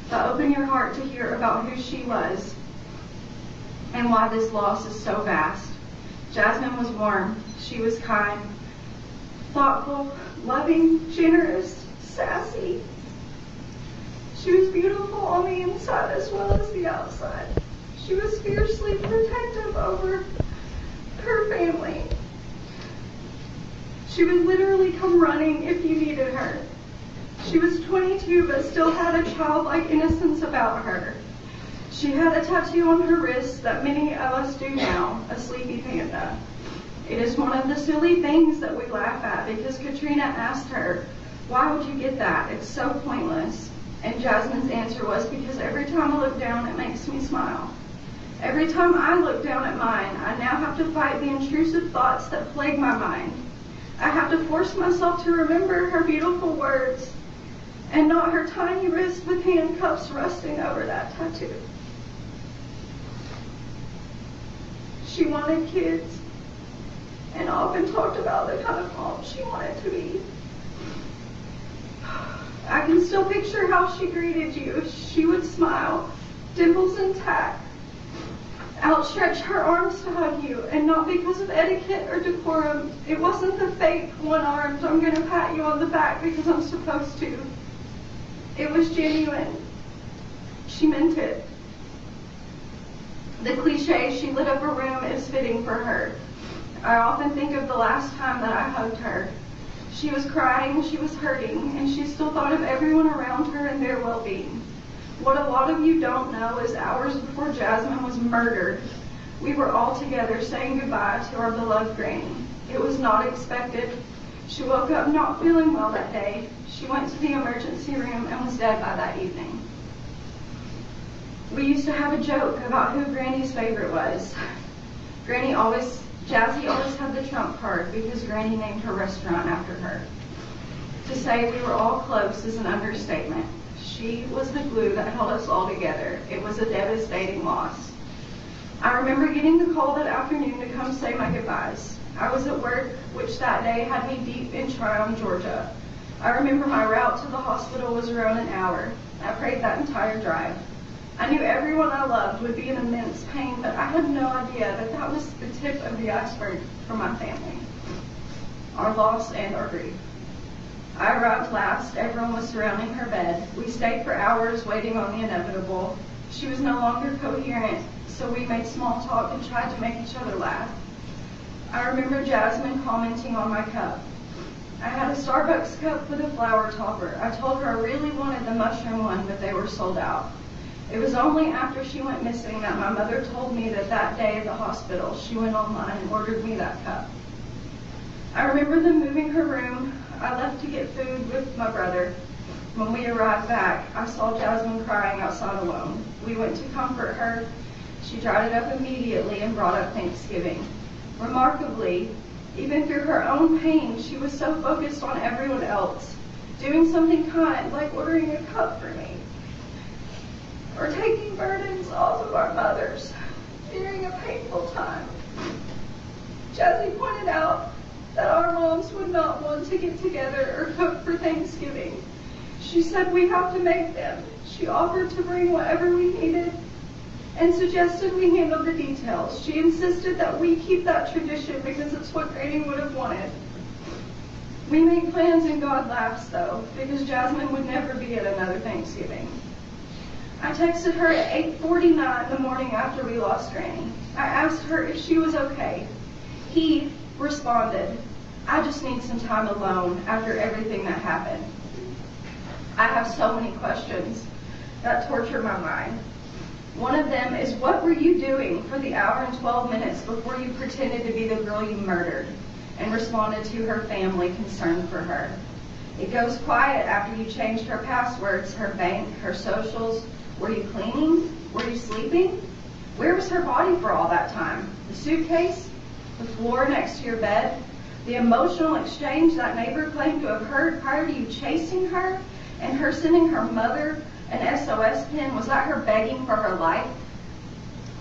But open your heart to hear about who she was and why this loss is so vast. Jasmine was warm. She was kind, thoughtful, loving, generous, sassy. She was beautiful on the inside as well as the outside. She was fiercely protective over her family. She would literally come running if you needed her. She was 22 but still had a childlike innocence about her. She had a tattoo on her wrist that many of us do now, a sleepy panda. It is one of the silly things that we laugh at because Katrina asked her, "Why would you get that? It's so pointless." And Jasmine's answer was, "Because every time I look down, it makes me smile. Every time I look down at mine, I now have to fight the intrusive thoughts that plague my mind. I have to force myself to remember her beautiful words and not her tiny wrist with handcuffs resting over that tattoo." She wanted kids and often talked about the kind of mom she wanted to be. I can still picture how she greeted you. She would smile, dimples intact, outstretch her arms to hug you, and not because of etiquette or decorum. It wasn't the fake one-armed, "I'm going to pat you on the back because I'm supposed to." It was genuine. She meant it. The cliche, "she lit up a room," is fitting for her. I often think of the last time that I hugged her. She was crying, she was hurting, and she still thought of everyone around her and their well-being. What a lot of you don't know is hours before Jasmine was murdered, we were all together saying goodbye to our beloved granny. It was not expected. She woke up not feeling well that day. She went to the emergency room and was dead by that evening. We used to have a joke about who Granny's favorite was. Jazzy always had the trump card because Granny named her restaurant after her. To say we were all close is an understatement. She was the glue that held us all together. It was a devastating loss. I remember getting the call that afternoon to come say my goodbyes. I was at work, which that day had me deep in Tryon, Georgia. I remember my route to the hospital was around an hour. I prayed that entire drive. I knew everyone I loved would be in immense pain, but I had no idea that that was the tip of the iceberg for my family. Our loss and our grief. I arrived last. Everyone was surrounding her bed. We stayed for hours waiting on the inevitable. She was no longer coherent, so we made small talk and tried to make each other laugh. I remember Jasmine commenting on my cup. I had a Starbucks cup with a flower topper. I told her I really wanted the mushroom one, but they were sold out. It was only after she went missing that my mother told me that that day at the hospital, she went online and ordered me that cup. I remember them moving her room. I left to get food with my brother. When we arrived back, I saw Jasmine crying outside alone. We went to comfort her. She dried it up immediately and brought up Thanksgiving. Remarkably, even through her own pain, she was so focused on everyone else, doing something kind like ordering a cup for me, or taking burdens off of our mothers during a painful time. Jazzy pointed out that our moms would not want to get together or cook for Thanksgiving. She said we have to make them. She offered to bring whatever we needed and suggested we handle the details. She insisted that we keep that tradition because it's what Granny would have wanted. We made plans and God laughs though, because Jasmine would never be at another Thanksgiving. I texted her at 8:49 the morning after we lost Granny. I asked her if she was okay. He responded, I just need some time alone after everything that happened. I have so many questions that torture my mind. One of them is, what were you doing for the hour and 12 minutes before you pretended to be the girl you murdered and responded to her family concern for her? It goes quiet after you changed her passwords, her bank, her socials. Were you cleaning? Were you sleeping? Where was her body for all that time? The suitcase? The floor next to your bed? The emotional exchange that neighbor claimed to have heard prior to you chasing her and her sending her mother an SOS pin? Was that her begging for her life?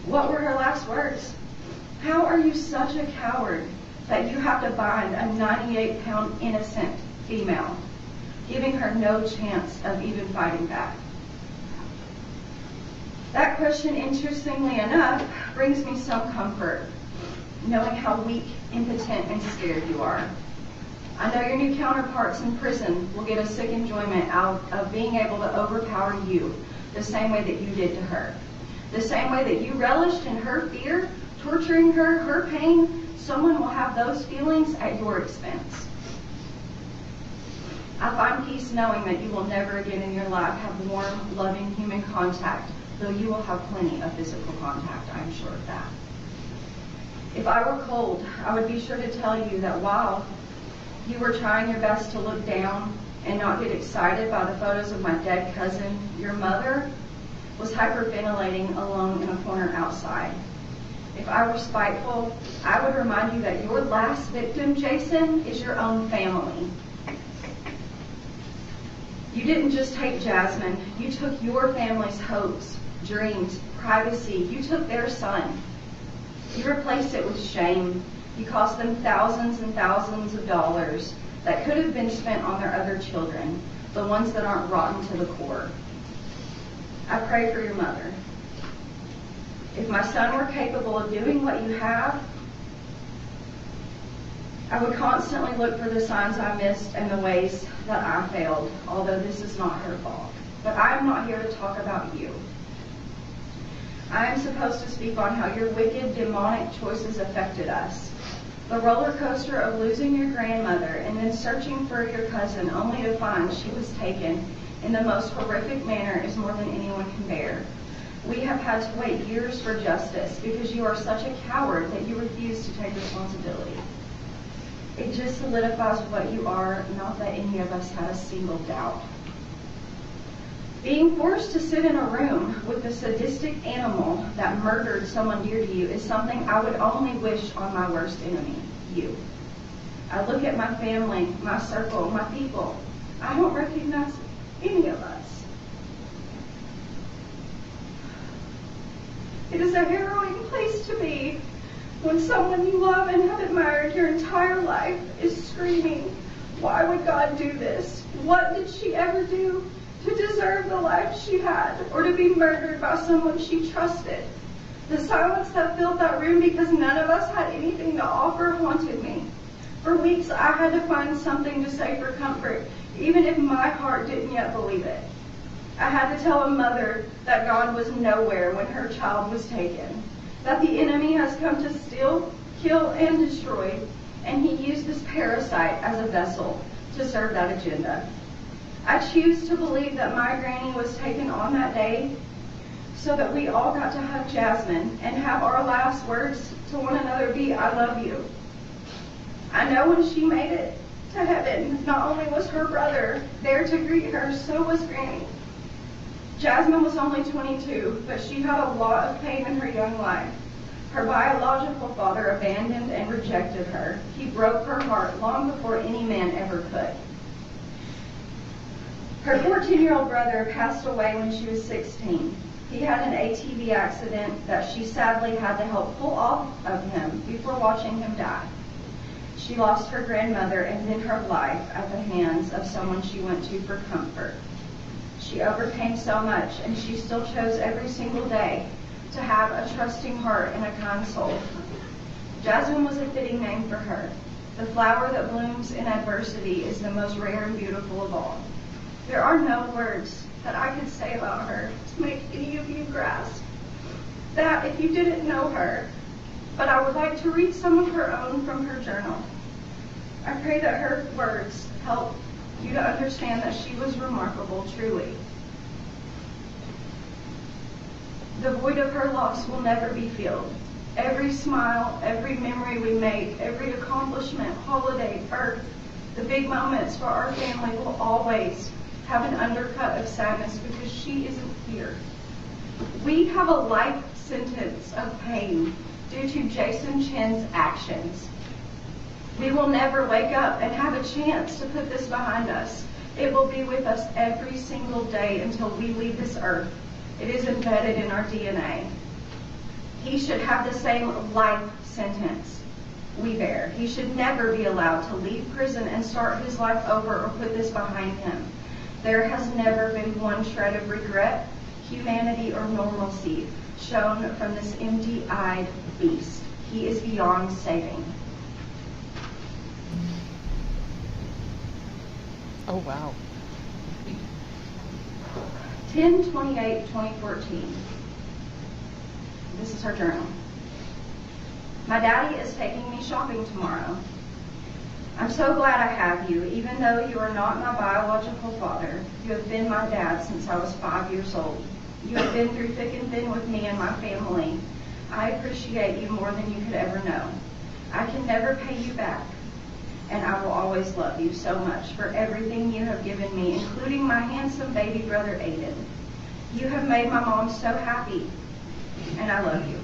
What were her last words? How are you such a coward that you have to bind a 98-pound innocent female, giving her no chance of even fighting back? That question, interestingly enough, brings me some comfort, knowing how weak, impotent, and scared you are. I know your new counterparts in prison will get a sick enjoyment out of being able to overpower you the same way that you did to her. The same way that you relished in her fear, torturing her, her pain, someone will have those feelings at your expense. I find peace knowing that you will never again in your life have warm, loving human contact, though you will have plenty of physical contact, I'm sure of that. If I were cold, I would be sure to tell you that while you were trying your best to look down and not get excited by the photos of my dead cousin, your mother was hyperventilating alone in a corner outside. If I were spiteful, I would remind you that your last victim, Jason, is your own family. You didn't just take Jasmine, you took your family's hopes, dreams, privacy. You took their son. You replaced it with shame. You cost them thousands and thousands of dollars that could have been spent on their other children, the ones that aren't rotten to the core. I pray for your mother. If my son were capable of doing what you have, I would constantly look for the signs I missed and the ways that I failed, although this is not her fault. But I am not here to talk about you. I am supposed to speak on how your wicked, demonic choices affected us. The roller coaster of losing your grandmother and then searching for your cousin only to find she was taken in the most horrific manner is more than anyone can bear. We have had to wait years for justice because you are such a coward that you refuse to take responsibility. It just solidifies what you are, not that any of us had a single doubt. Being forced to sit in a room with a sadistic animal that murdered someone dear to you is something I would only wish on my worst enemy, you. I look at my family, my circle, my people. I don't recognize any of us. It is a harrowing place to be when someone you love and have admired your entire life is screaming, why would God do this? What did she ever do to deserve the life she had, or to be murdered by someone she trusted? The silence that filled that room because none of us had anything to offer haunted me. For weeks I had to find something to say for comfort, even if my heart didn't yet believe it. I had to tell a mother that God was nowhere when her child was taken, that the enemy has come to steal, kill, and destroy, and he used this parasite as a vessel to serve that agenda. I choose to believe that my granny was taken on that day so that we all got to hug Jasmine and have our last words to one another be, I love you. I know when she made it to heaven, not only was her brother there to greet her, so was Granny. Jasmine was only 22, but she had a lot of pain in her young life. Her biological father abandoned and rejected her. He broke her heart long before any man ever could. Her 14-year-old brother passed away when she was 16. He had an ATV accident that she sadly had to help pull off of him before watching him die. She lost her grandmother and then her life at the hands of someone she went to for comfort. She overcame so much, and she still chose every single day to have a trusting heart and a kind soul. Jasmine was a fitting name for her. The flower that blooms in adversity is the most rare and beautiful of all. There are no words that I could say about her to make any of you grasp that if you didn't know her, but I would like to read some of her own from her journal. I pray that her words help you to understand that she was remarkable, truly. The void of her loss will never be filled. Every smile, every memory we make, every accomplishment, holiday, birth, the big moments for our family will always have an undercut of sadness because she isn't here. We have a life sentence of pain due to Jason Chen's actions. We will never wake up and have a chance to put this behind us. It will be with us every single day until we leave this earth. It is embedded in our DNA. He should have the same life sentence we bear. He should never be allowed to leave prison and start his life over or put this behind him. There has never been one shred of regret, humanity, or normalcy shown from this empty-eyed beast. He is beyond saving. Oh, wow. 10/28/2014. This is her journal. My daddy is taking me shopping tomorrow. I'm so glad I have you, even though you are not my biological father. You have been my dad since I was 5 years old. You have been through thick and thin with me and my family. I appreciate you more than you could ever know. I can never pay you back, and I will always love you so much for everything you have given me, including my handsome baby brother Aiden. You have made my mom so happy, and I love you.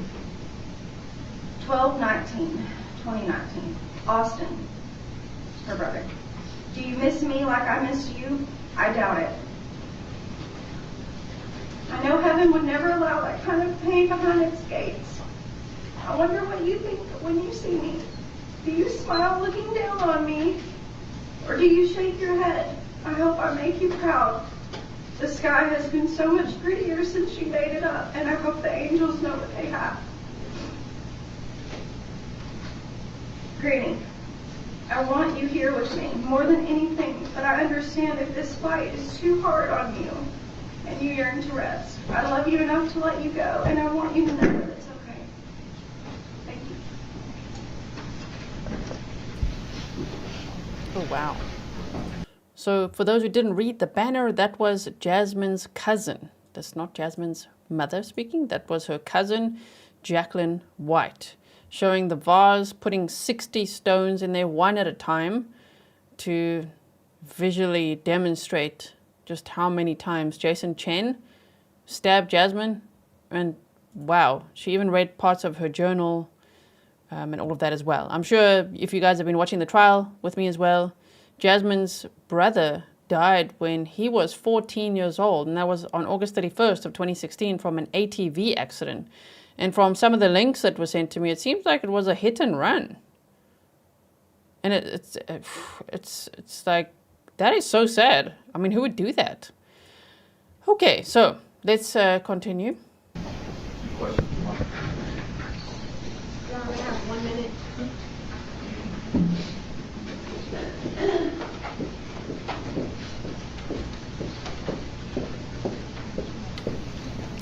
12/19/2019. Austin, her brother. Do you miss me like I miss you? I doubt it. I know heaven would never allow that kind of pain behind its gates. I wonder what you think when you see me. Do you smile looking down on me? Or do you shake your head? I hope I make you proud. The sky has been so much prettier since you made it up, and I hope the angels know what they have. Granny, I want you here with me more than anything, but I understand if this fight is too hard on you and you yearn to rest. I love you enough to let you go, and I want you to know that it's okay. Thank you. Oh, wow. So for those who didn't read the banner, that was Jasmine's cousin. That's not Jasmine's mother speaking. That was her cousin, Jaclyn White, showing the vase, putting 60 stones in there one at a time to visually demonstrate just how many times Jason Chen stabbed Jasmine. And wow, she even read parts of her journal and all of that as well. I'm sure if you guys have been watching the trial with me as well, Jasmine's brother died when he was 14 years old, and that was on August 31st of 2016 from an ATV accident. And from some of the links that were sent to me, it seems like it was a hit and run. And it's like, that is so sad. I mean, who would do that? Okay, so let's continue. Questions? Your Honor, I have 1 minute.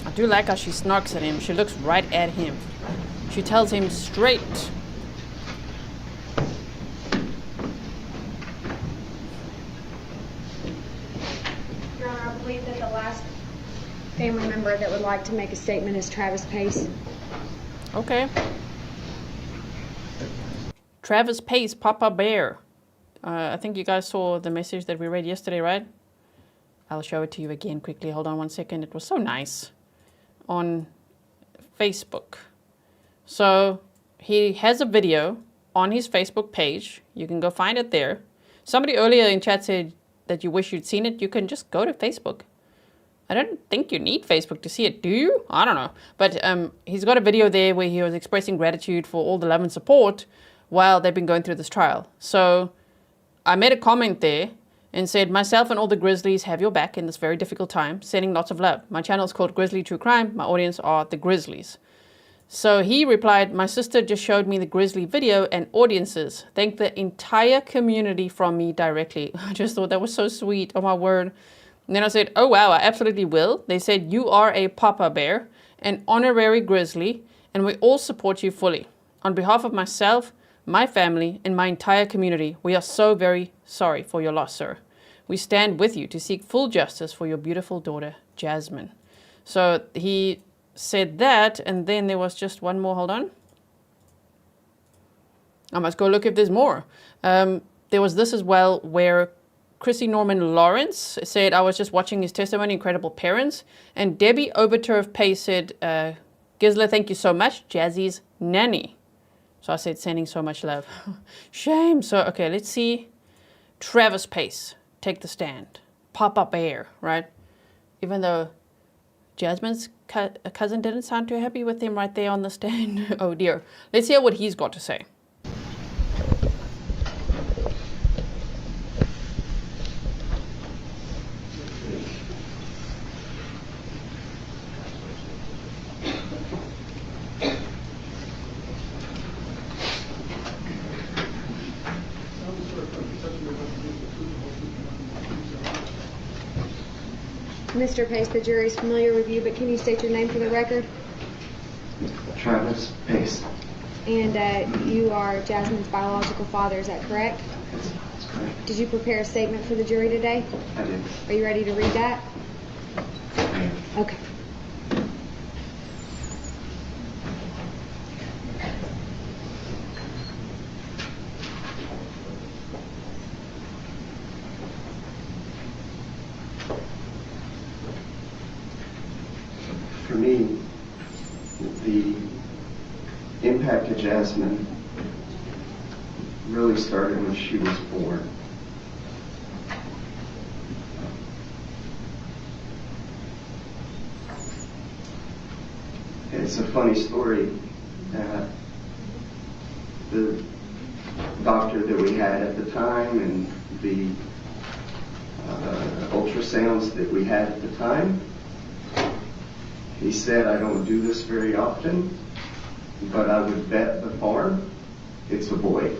I do like how she snarks at him. She looks right at him. She tells him straight. Your Honor, I believe that the last family member that would like to make a statement is Travis Pace. Okay. Travis Pace, Papa Bear. I think you guys saw the message that we read yesterday, right? I'll show it to you again quickly. Hold on 1 second. It was so nice. On Facebook. So he has a video on his Facebook page. You can go find it there. Somebody earlier in chat said that you wish you'd seen it. You can just go to Facebook. I don't think you need Facebook to see it, do you? I don't know. But he's got a video there where he was expressing gratitude for all the love and support while they've been going through this trial. So I made a comment there and said, myself and all the Grizzlies have your back in this very difficult time, sending lots of love. My channel is called Grizzly True Crime. My audience are the Grizzlies. So he replied, my sister just showed me the Grizzly video and audiences. Thank the entire community from me directly. I just thought that was so sweet. Oh my word. And then I said, oh wow, I absolutely will. They said, you are a Papa Bear, an honorary Grizzly, and we all support you fully. On behalf of myself, my family, and my entire community, we are so very sorry for your loss, sir. We stand with you to seek full justice for your beautiful daughter, Jasmine. So he said that, and then there was just one more. Hold on. I must go look if there's more. There was this as well, where Chrissy Norman Lawrence said, I was just watching his testimony, incredible parents. And Debbie Oberturf Pace said, Gisela, thank you so much. Jazzy's nanny. So I said, sending so much love. Shame. So, okay, let's see. Travis Pace, take the stand. Papa Bear, right? Even though Jasmine's cousin didn't sound too happy with him right there on the stand. Oh dear. Let's hear what he's got to say. Mr. Pace, the jury is familiar with you, but can you state your name for the record? Travis Pace. And you are Jasmine's biological father, is that correct? That's correct. Did you prepare a statement for the jury today? I did. Are you ready to read that? Okay. For me, the impact of Jasmine really started when she was born. It's a funny story. The doctor that we had at the time and the ultrasounds that we had at the time, he said, I don't do this very often, but I would bet the farm it's a boy.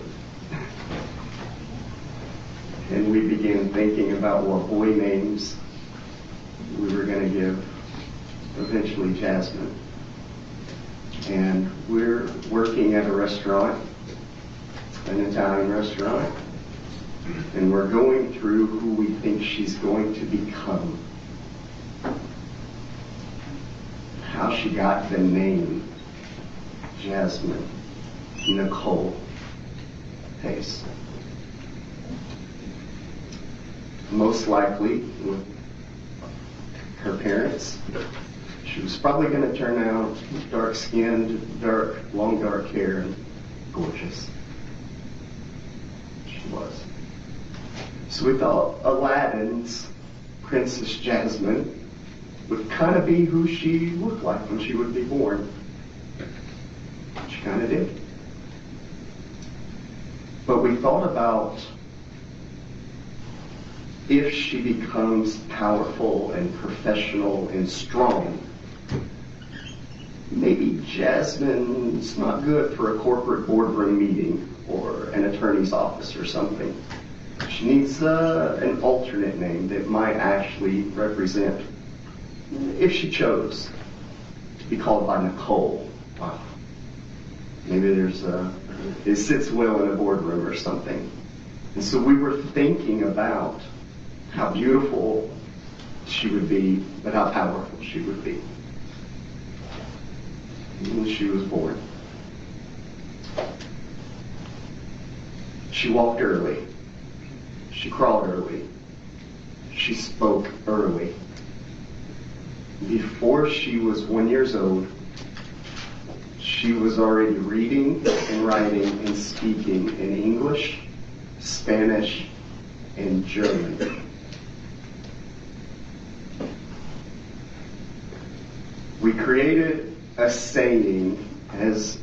And we began thinking about what boy names we were going to give eventually Jasmine. And we're working at a restaurant, an Italian restaurant, and we're going through who we think she's going to become. How she got the name Jasmine Nicole Pace. Most likely with her parents. She was probably going to turn out dark-skinned, long dark hair, and gorgeous. She was. So we thought Aladdin's Princess Jasmine would kind of be who she looked like when she would be born. She kind of did. But we thought about if she becomes powerful and professional and strong, maybe Jasmine's not good for a corporate boardroom meeting or an attorney's office or something. She needs an alternate name that might actually represent, if she chose to be called by Nicole. Wow. Maybe it sits well in a boardroom or something. And so we were thinking about how beautiful she would be, but how powerful she would be. When she was born, she walked early. She crawled early. She spoke early. Before she was 1 year old, she was already reading and writing and speaking in English, Spanish, and German. We created a saying as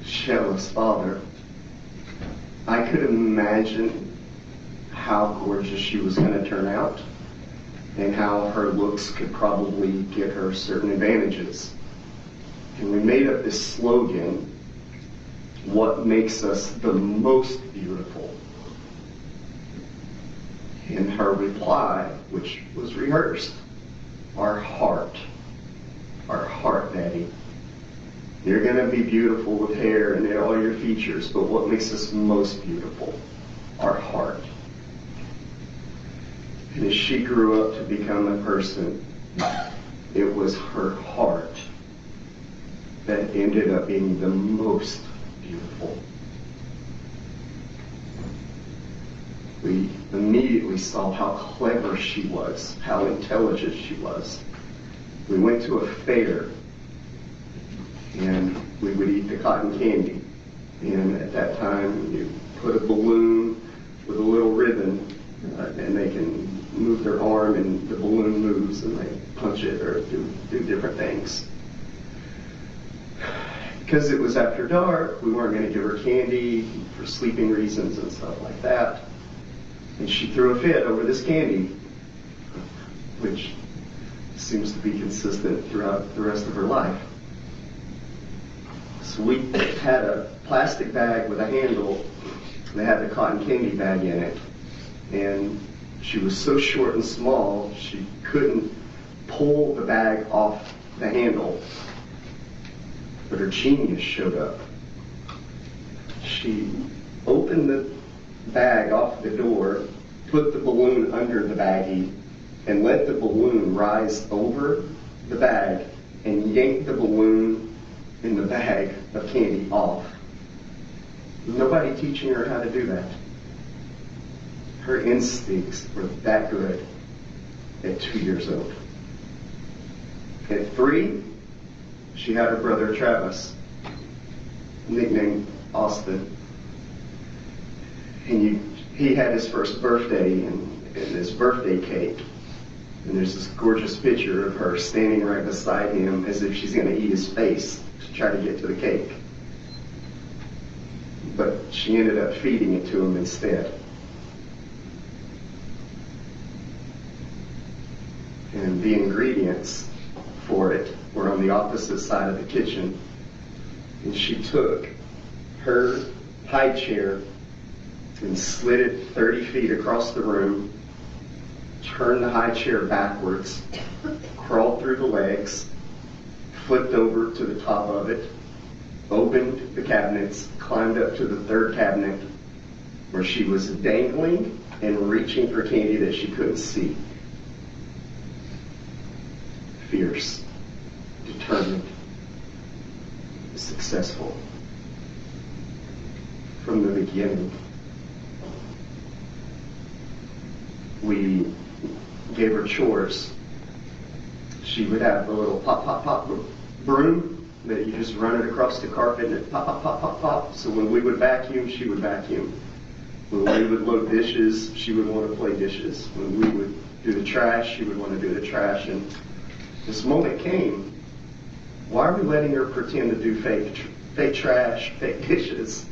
Shella's father. I could imagine how gorgeous she was going to turn out and how her looks could probably get her certain advantages. And we made up this slogan, what makes us the most beautiful? And her reply, which was rehearsed, our heart, Daddy. You're going to be beautiful with hair and all your features, but what makes us most beautiful? Our heart. And as she grew up to become a person, it was her heart that ended up being the most beautiful. We immediately saw how clever she was, how intelligent she was. We went to a fair, and we would eat the cotton candy. And at that time, you put a balloon with a little ribbon, and they can move their arm, and the balloon moves, and they punch it or do different things. Because it was after dark, we weren't going to give her candy for sleeping reasons and stuff like that. And she threw a fit over this candy, which seems to be consistent throughout the rest of her life. So we had a plastic bag with a handle that had the cotton candy bag in it. And she was so short and small, she couldn't pull the bag off the handle. But her genius showed up. She opened the bag off the door, put the balloon under the baggie, and let the balloon rise over the bag and yanked the balloon in the bag of candy off. Nobody teaching her how to do that. Her instincts were that good at 2 years old. At 3, she had her brother Travis, nicknamed Austin. And he had his first birthday and his birthday cake. And there's this gorgeous picture of her standing right beside him as if she's going to eat his face to try to get to the cake. But she ended up feeding it to him instead. And the ingredients for it were on the opposite side of the kitchen. And she took her high chair and slid it 30 feet across the room, turned the high chair backwards, crawled through the legs, flipped over to the top of it, opened the cabinets, climbed up to the 3rd cabinet where she was dangling and reaching for candy that she couldn't see. Fierce, determined, successful. From the beginning, we gave her chores. She would have the little pop, pop, pop broom that you just run it across the carpet and it pop, pop, pop, pop, pop. So when we would vacuum, she would vacuum. When we would load dishes, she would want to play dishes. When we would do the trash, she would want to do the trash. And this moment came, why are we letting her pretend to do fake trash, fake dishes?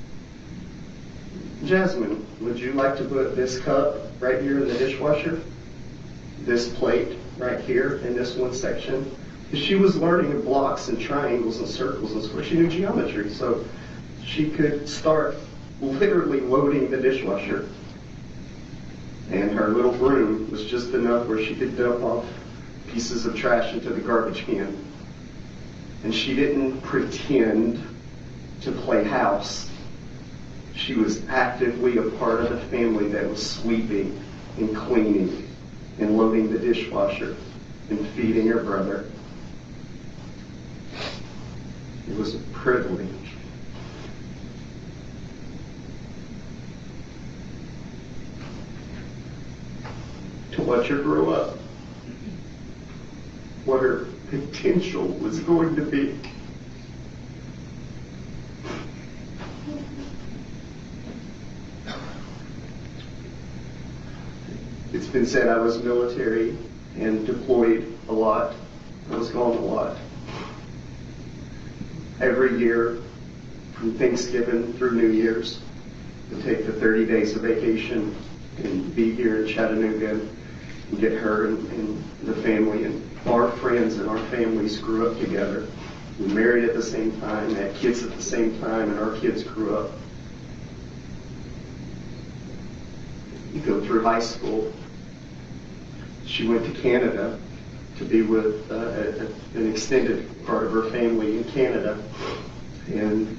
Jasmine, would you like to put this cup right here in the dishwasher? This plate right here in this one section? Because she was learning in blocks and triangles and circles and squares. She knew geometry, so she could start literally loading the dishwasher. And her little broom was just enough where she could dump off pieces of trash into the garbage can. And she didn't pretend to play house. She was actively a part of the family that was sweeping and cleaning and loading the dishwasher and feeding her brother. It was a privilege. To watch her grow up, what her potential was going to be. It's been said I was military and deployed a lot. I was gone a lot. Every year, from Thanksgiving through New Year's, to take the 30 days of vacation and be here in Chattanooga and get her and the family and our friends and our families grew up together. We married at the same time, had kids at the same time, and our kids grew up. You go through high school. She went to Canada to be with an extended part of her family in Canada. And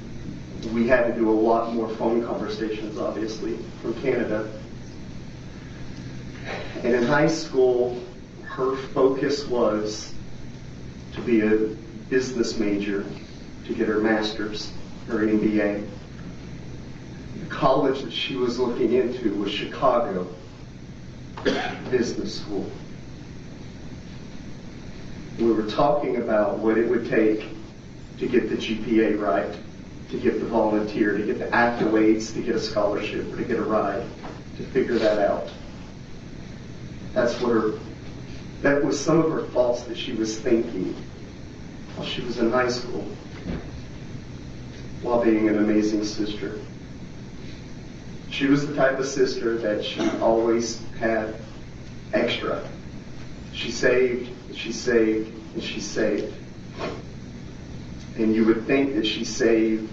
we had to do a lot more phone conversations, obviously, from Canada. And in high school, her focus was to be a business major, to get her master's, her MBA. The college that she was looking into was Chicago Business School. We were talking about what it would take to get the GPA right, to get the volunteer, to get the accolades, to get a scholarship, or to get a ride, to figure that out. That was some of her thoughts that she was thinking while she was in high school, while being an amazing sister. She was the type of sister that she always had extra. She saved, and she saved, and she saved. And you would think that she saved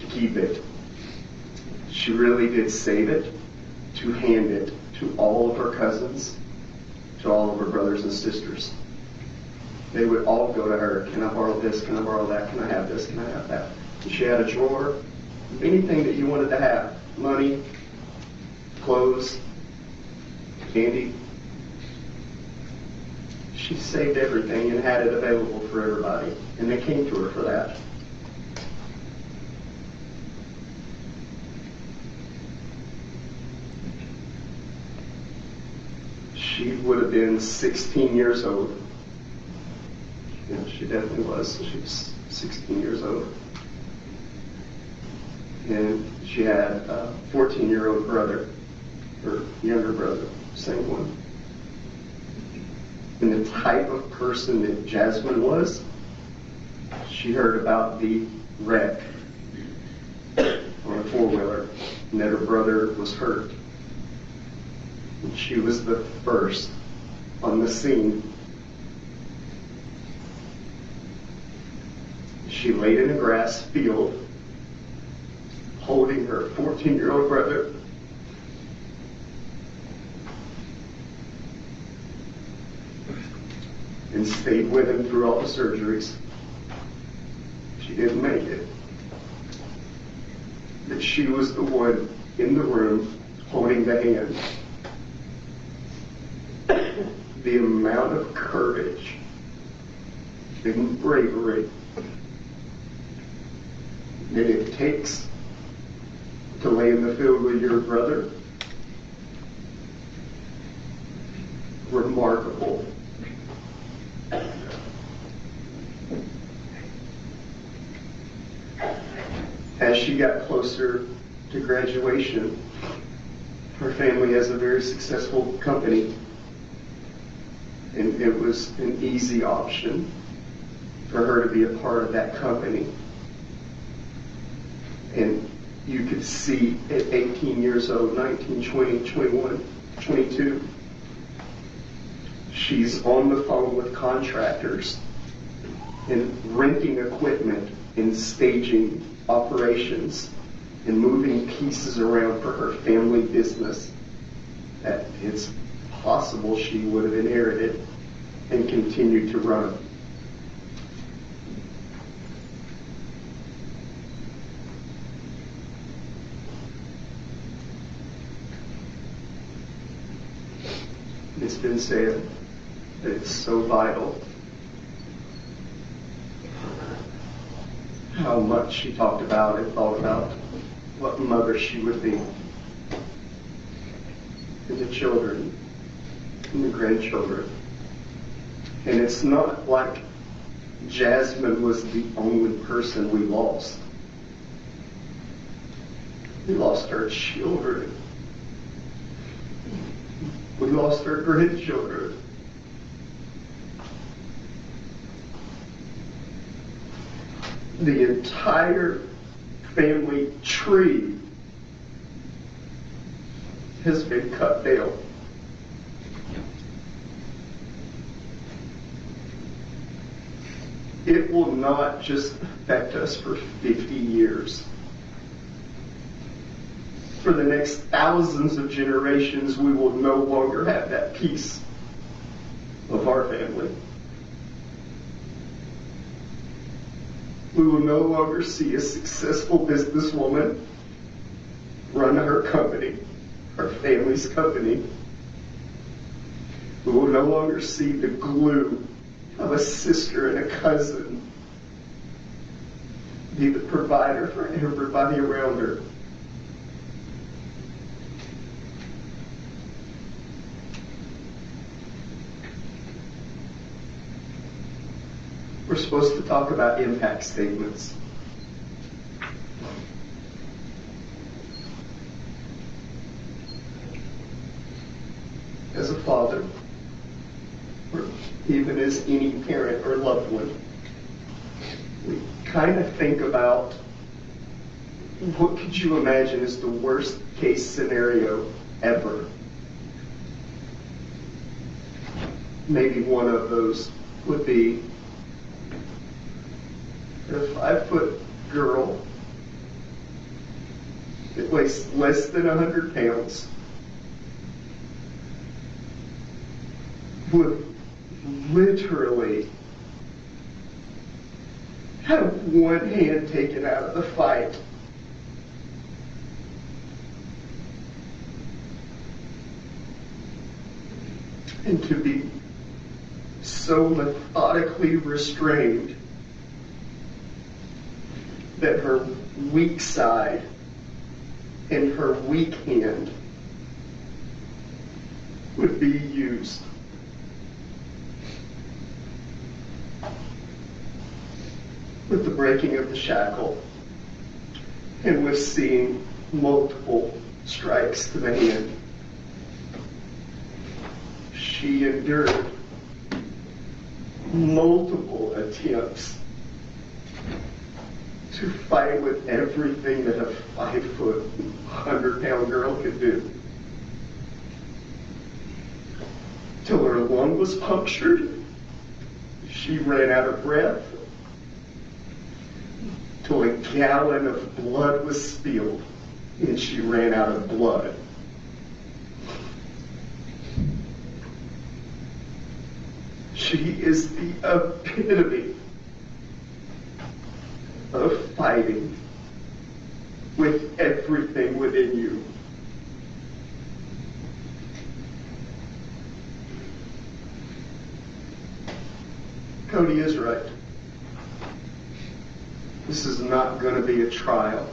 to keep it. She really did save it to hand it to all of her cousins, to all of her brothers and sisters. They would all go to her, can I borrow this, can I borrow that, can I have this, can I have that? And she had a drawer, anything that you wanted to have, money, clothes, candy. She saved everything and had it available for everybody, and they came to her for that. She would have been 16 years old. Yeah, she definitely was. She was 16 years old. And she had a 14-year-old brother, her younger brother, same one. And the type of person that Jasmine was, she heard about the wreck on a four-wheeler and that her brother was hurt. And she was the first on the scene. She laid in a grass field holding her 14-year-old brother. And stayed with him through all the surgeries. She didn't make it. But she was the one in the room holding the hand. The amount of courage and bravery that it takes to lay in the field with your brother remarkable. As she got closer to graduation, her family has a very successful company, and it was an easy option for her to be a part of that company. And you could see at 18 years old, 19, 20, 21, 22, she's on the phone with contractors and renting equipment and staging operations and moving pieces around for her family business that it's possible she would have inherited and continued to run. It's been said that it's so vital how much she talked about and thought about what mother she would be, and the children and the grandchildren. And it's not like Jasmine was the only person we lost. We lost our children. We lost our grandchildren. The entire family tree has been cut down. It will not just affect us for 50 years. For the next thousands of generations, we will no longer have that piece of our family. We will no longer see a successful businesswoman run her company, her family's company. We will no longer see the glue of a sister and a cousin be the provider for everybody around her. We're supposed to talk about impact statements. As a father, or even as any parent or loved one, we kind of think about what could you imagine is the worst case scenario ever. Maybe one of those would be a 5-foot girl that weighs less than 100 pounds would literally have one hand taken out of the fight. And to be so methodically restrained that her weak side and her weak hand would be used. With the breaking of the shackle and with seeing multiple strikes to the hand, she endured multiple attempts to fight with everything that a 5-foot, 100-pound girl could do. Till her lung was punctured, she ran out of breath, till a gallon of blood was spilled, and she ran out of blood. She is the epitome of fighting with everything within you. Coty is right. This is not going to be a trial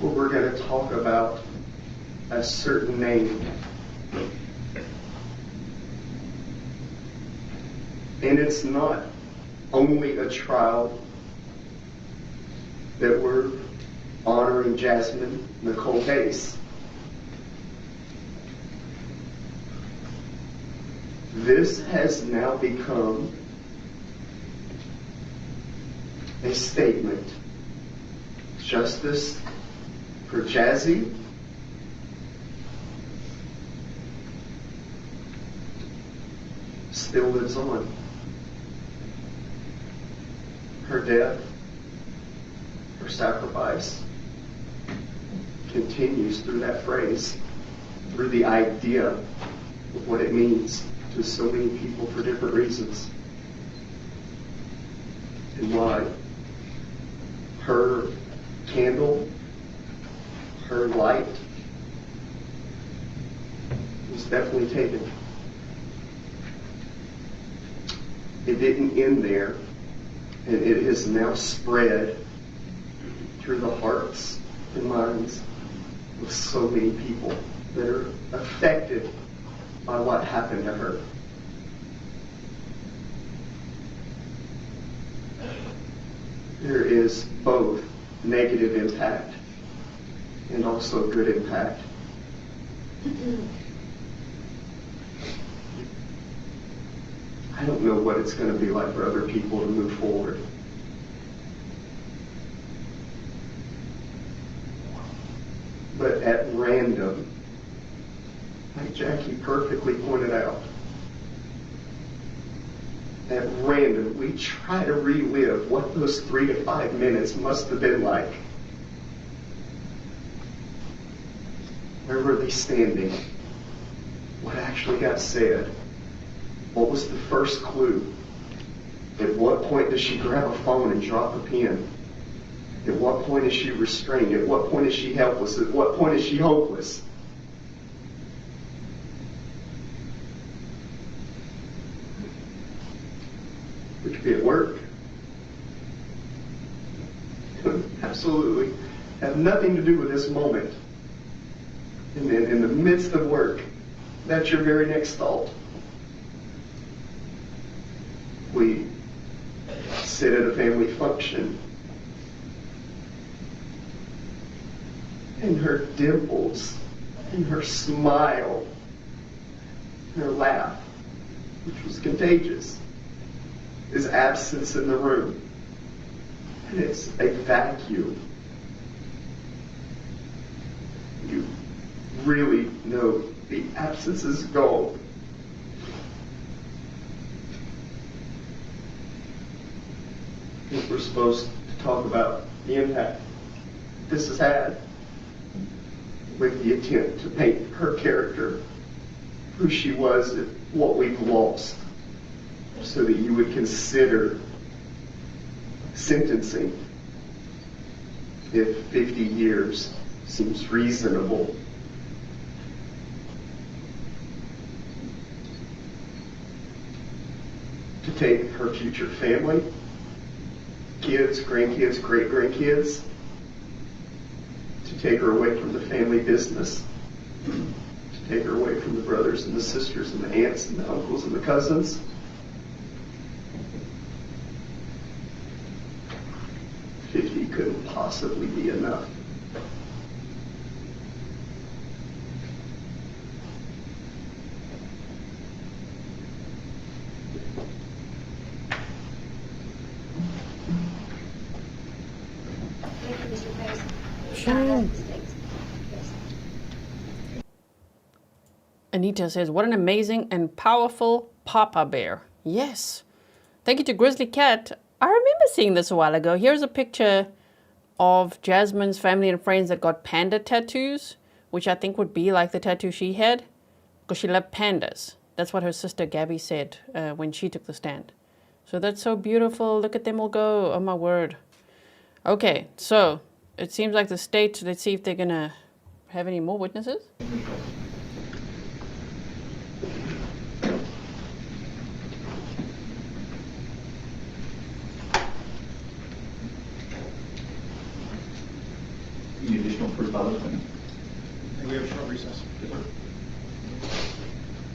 where we're going to talk about a certain name. And it's not only a trial that we're honoring Jasmine Pace. This has now become a statement. Justice for Jazzy still lives on. Her death, her sacrifice continues through that phrase, through the idea of what it means to so many people for different reasons. And why her candle, her light was definitely taken. It didn't end there, and it has now spread through the hearts and minds of so many people that are affected by what happened to her. There is both negative impact and also good impact. I don't know what it's going to be like for other people to move forward. But at random, like Jackie perfectly pointed out, at random, we try to relive what those 3 to 5 minutes must have been like. Where were they standing? What actually got said? What was the first clue? At what point does she grab a phone and drop a pen? At what point is she restrained? At what point is she helpless? At what point is she hopeless? It could be at work. Absolutely. Have nothing to do with this moment. And then in the midst of work, that's your very next thought. We sit at a family function, and her dimples, and her smile, and her laugh, which was contagious, is absence in the room. And it's a vacuum. You really know the absence is gone. I think we're supposed to talk about the impact this has had with the attempt to paint her character, who she was, and what we've lost, so that you would consider sentencing if 50 years seems reasonable. To take her future family, kids, grandkids, great-grandkids, to take her away from the family business, to take her away from the brothers and the sisters and the aunts and the uncles and the cousins. $50 couldn't possibly be enough. Anita says, what an amazing and powerful Papa Bear. Yes. Thank you to Grizzly Cat. I remember seeing this a while ago. Here's a picture of Jasmine's family and friends that got panda tattoos, which I think would be like the tattoo she had, because she loved pandas. That's what her sister Gabby said when she took the stand. So that's so beautiful. Look at them all go. Oh, my word. Okay, so it seems like the state, let's see if they're going to have any more witnesses. Any additional proof by those things? And we have a short recess. Yes, sir.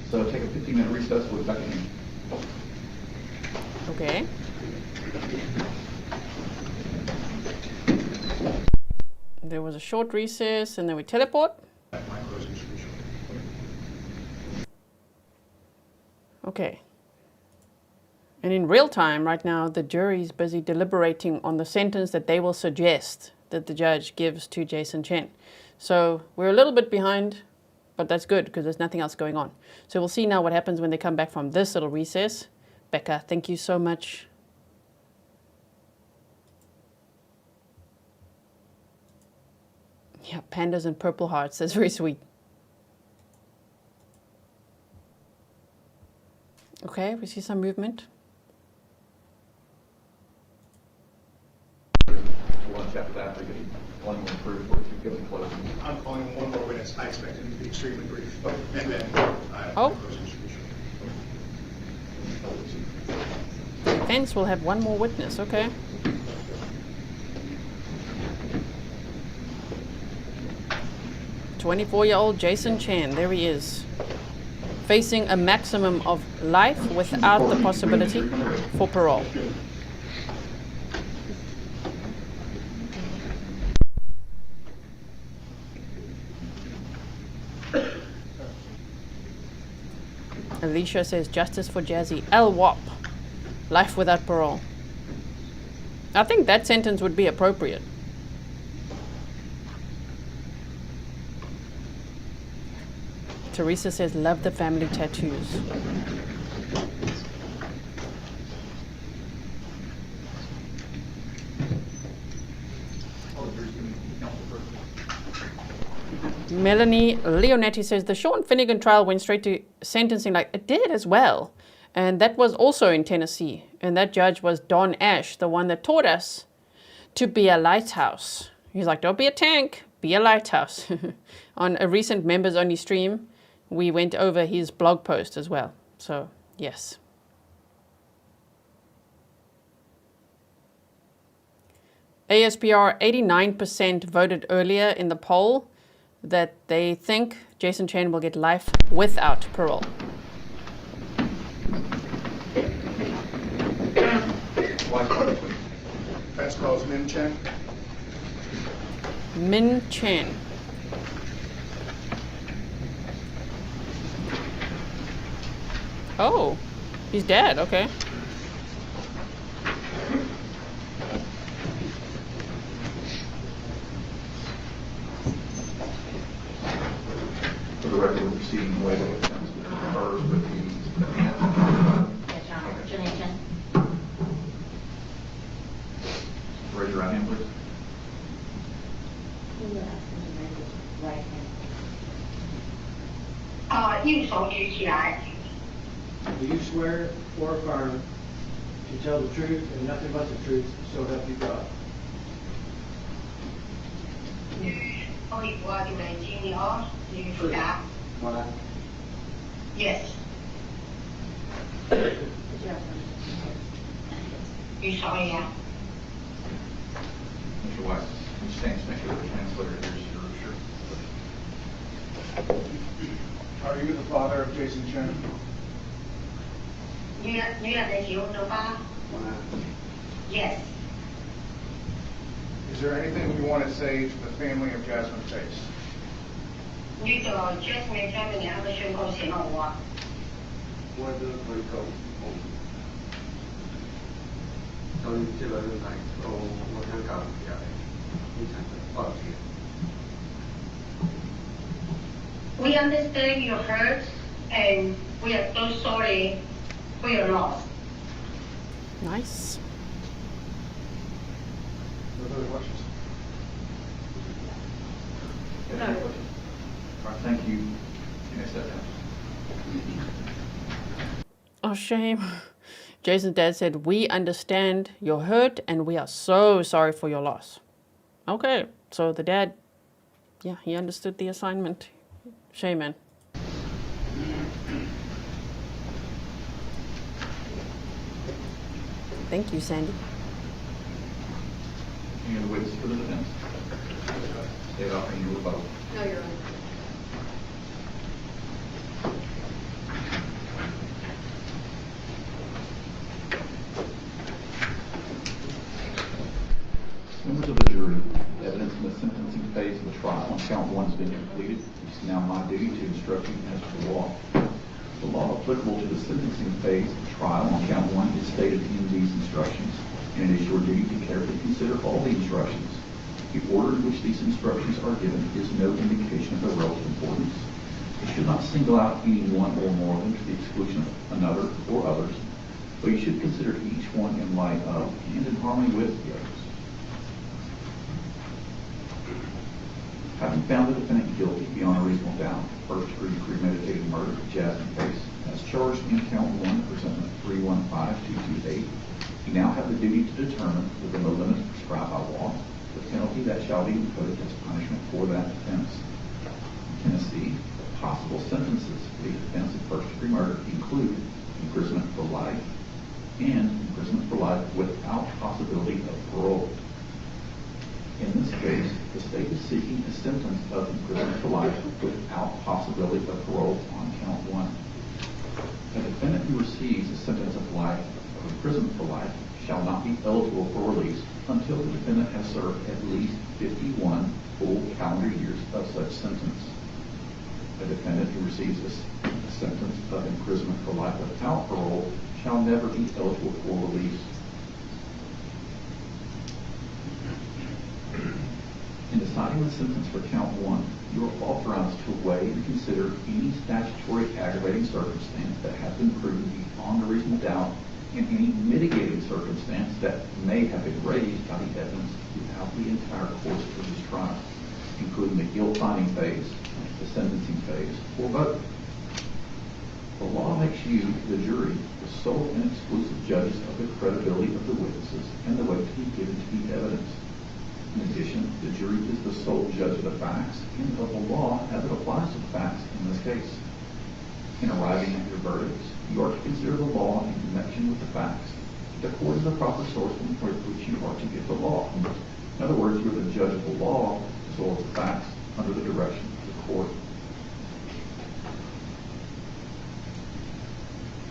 So take a 15-minute recess with Becky. Okay. There was a short recess and then we teleport. Okay. And in real time right now, the jury is busy deliberating on the sentence that they will suggest that the judge gives to Jason Chen. So we're a little bit behind, but that's good because there's nothing else going on. So we'll see now what happens when they come back from this little recess. Becca, thank you so much. Yeah, pandas and purple hearts. That's very sweet. Okay, we see some movement. Lunch after that, they're getting one more proof or two given closing. I'm calling one more witness. I expect him to be extremely brief. And then closing distribution. Defense will have one more witness, okay. "24-year-old Jason Chen," there he is, facing a maximum of life without the possibility for parole. Alicia says, "Justice for Jazzy." Wamp, life without parole. I think that sentence would be appropriate. Teresa says, "Love the family tattoos." Melanie Leonetti says, "The Sean Finnegan trial went straight to sentencing like it did as well. And that was also in Tennessee. And that judge was Don Ash, the one that taught us to be a lighthouse." He's like, "Don't be a tank, be a lighthouse." On a recent members only stream, we went over his blog post as well. So, yes. ASPR 89% voted earlier in the poll that they think Jason Chen will get life without parole. That's called Min Chen. Min Chen. Oh, he's dead, okay. For the record, we're proceeding the way that it comes first with the hand. Yes, Your Honor. Janine Chen. Raise your right hand, please. Right hand. 右手举起来。 Do you swear or affirm to tell the truth and nothing but the truth, so help you God? 可以不要就没经历哦，你回答。Yes. 举手呀。 Mr. Weiss, would you stand next to the translator? Here's your shirt. Are you the father of Jason Chen? 女儿的结婚了吧 ？Yes. Is there anything you want to say to the family of Jasmine Pace? 呢個 Jasmine family 喺度宣告前路啊。我都可以講，對這兩個題到我想教育嘅非常抱歉。We understand your hurt and we are so sorry for your loss. Nice. No further questions? No. All right, thank you. You may step down. Oh, shame. Jason's dad said, "We understand your hurt and we are so sorry for your loss." Okay, so the dad, yeah, he understood the assignment. Shame, man. Thank you, Sandy. Any other witnesses for the defense? State offering your rebuttal. No, Your Honor. trial on count 1 has been completed. It's now my duty to instruct you as to the law. The law applicable to the sentencing phase of the trial on count 1 is stated in these instructions, and it is your duty to carefully consider all the instructions. The order in which these instructions are given is no indication of their relative importance. You should not single out any one or more of them to the exclusion of another or others, but you should consider each one in light of and in harmony with the others. Having found the defendant guilty beyond a reasonable doubt of first-degree premeditated murder of Jasmine Pace, as charged in count 1, presentment 315228, you now have the duty to determine, within the limits prescribed by law, the penalty that shall be imposed as punishment for that offense. In Tennessee, possible sentences for the offense of first-degree murder include imprisonment for life and imprisonment for life without possibility of parole. In this case, the state is seeking a sentence of imprisonment for life without possibility of parole on count 1. A defendant who receives a sentence of life or imprisonment for life shall not be eligible for release until the defendant has served at least 51 full calendar years of such sentence. A defendant who receives a sentence of imprisonment for life without parole shall never be eligible for release. In deciding the sentence for count 1, you are authorized to weigh and consider any statutory aggravating circumstance that has been proven beyond a reasonable doubt and any mitigating circumstance that may have been raised by the evidence throughout the entire course of this trial, including the guilt-finding phase, the sentencing phase, or both. The law makes you, the jury, the sole and exclusive judges of the credibility of the witnesses and the weight to be given to the evidence. In addition, the jury is the sole judge of the facts and of the law as it applies to the facts in this case. In arriving at your verdicts, you are to consider the law in connection with the facts, according to the proper source from which you are to get the law. In other words, you are the judge of the law as well as the facts under the direction of the court.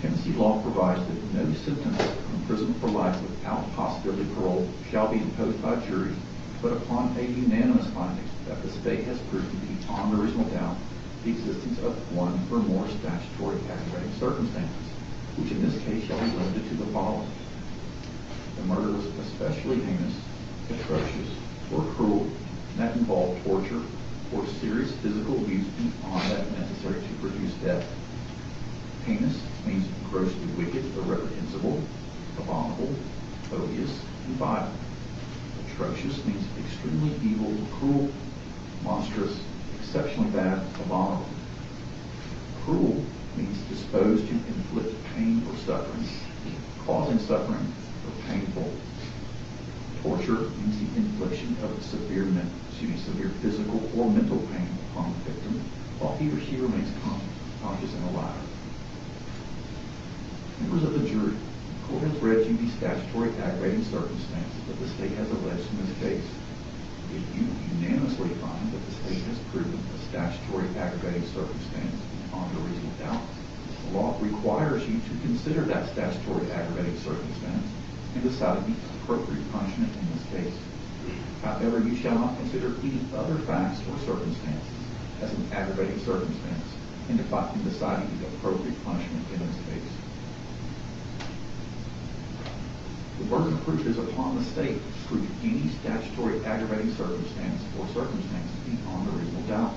Tennessee law provides that no sentence of imprisonment for life without possibility of parole shall be imposed by a jury, but upon a unanimous finding that the state has proven beyond a reasonable doubt the existence of one or more statutory aggravating circumstances, which in this case shall be limited to the following. The murder was especially heinous, atrocious, or cruel, and that involved torture or serious physical abuse beyond that necessary to produce death. Heinous means grossly wicked or reprehensible, abominable, odious, and vile. Atrocious means extremely evil, cruel, monstrous, exceptionally bad, abominable. Cruel means disposed to inflict pain or suffering, causing suffering, or painful. Torture means the infliction of severe physical or mental pain upon the victim while he or she remains conscious and alive. Members of the jury, the court has read you the statutory aggravating circumstances that the state has alleged in this case. If you unanimously find that the state has proven a statutory aggravating circumstance beyond a reasonable doubt, the law requires you to consider that statutory aggravating circumstance and decide the appropriate punishment in this case. However, you shall not consider any other facts or circumstances as an aggravating circumstance in deciding the appropriate punishment in this case. The burden of proof is upon the state to prove any statutory aggravating circumstance or circumstances beyond a reasonable doubt.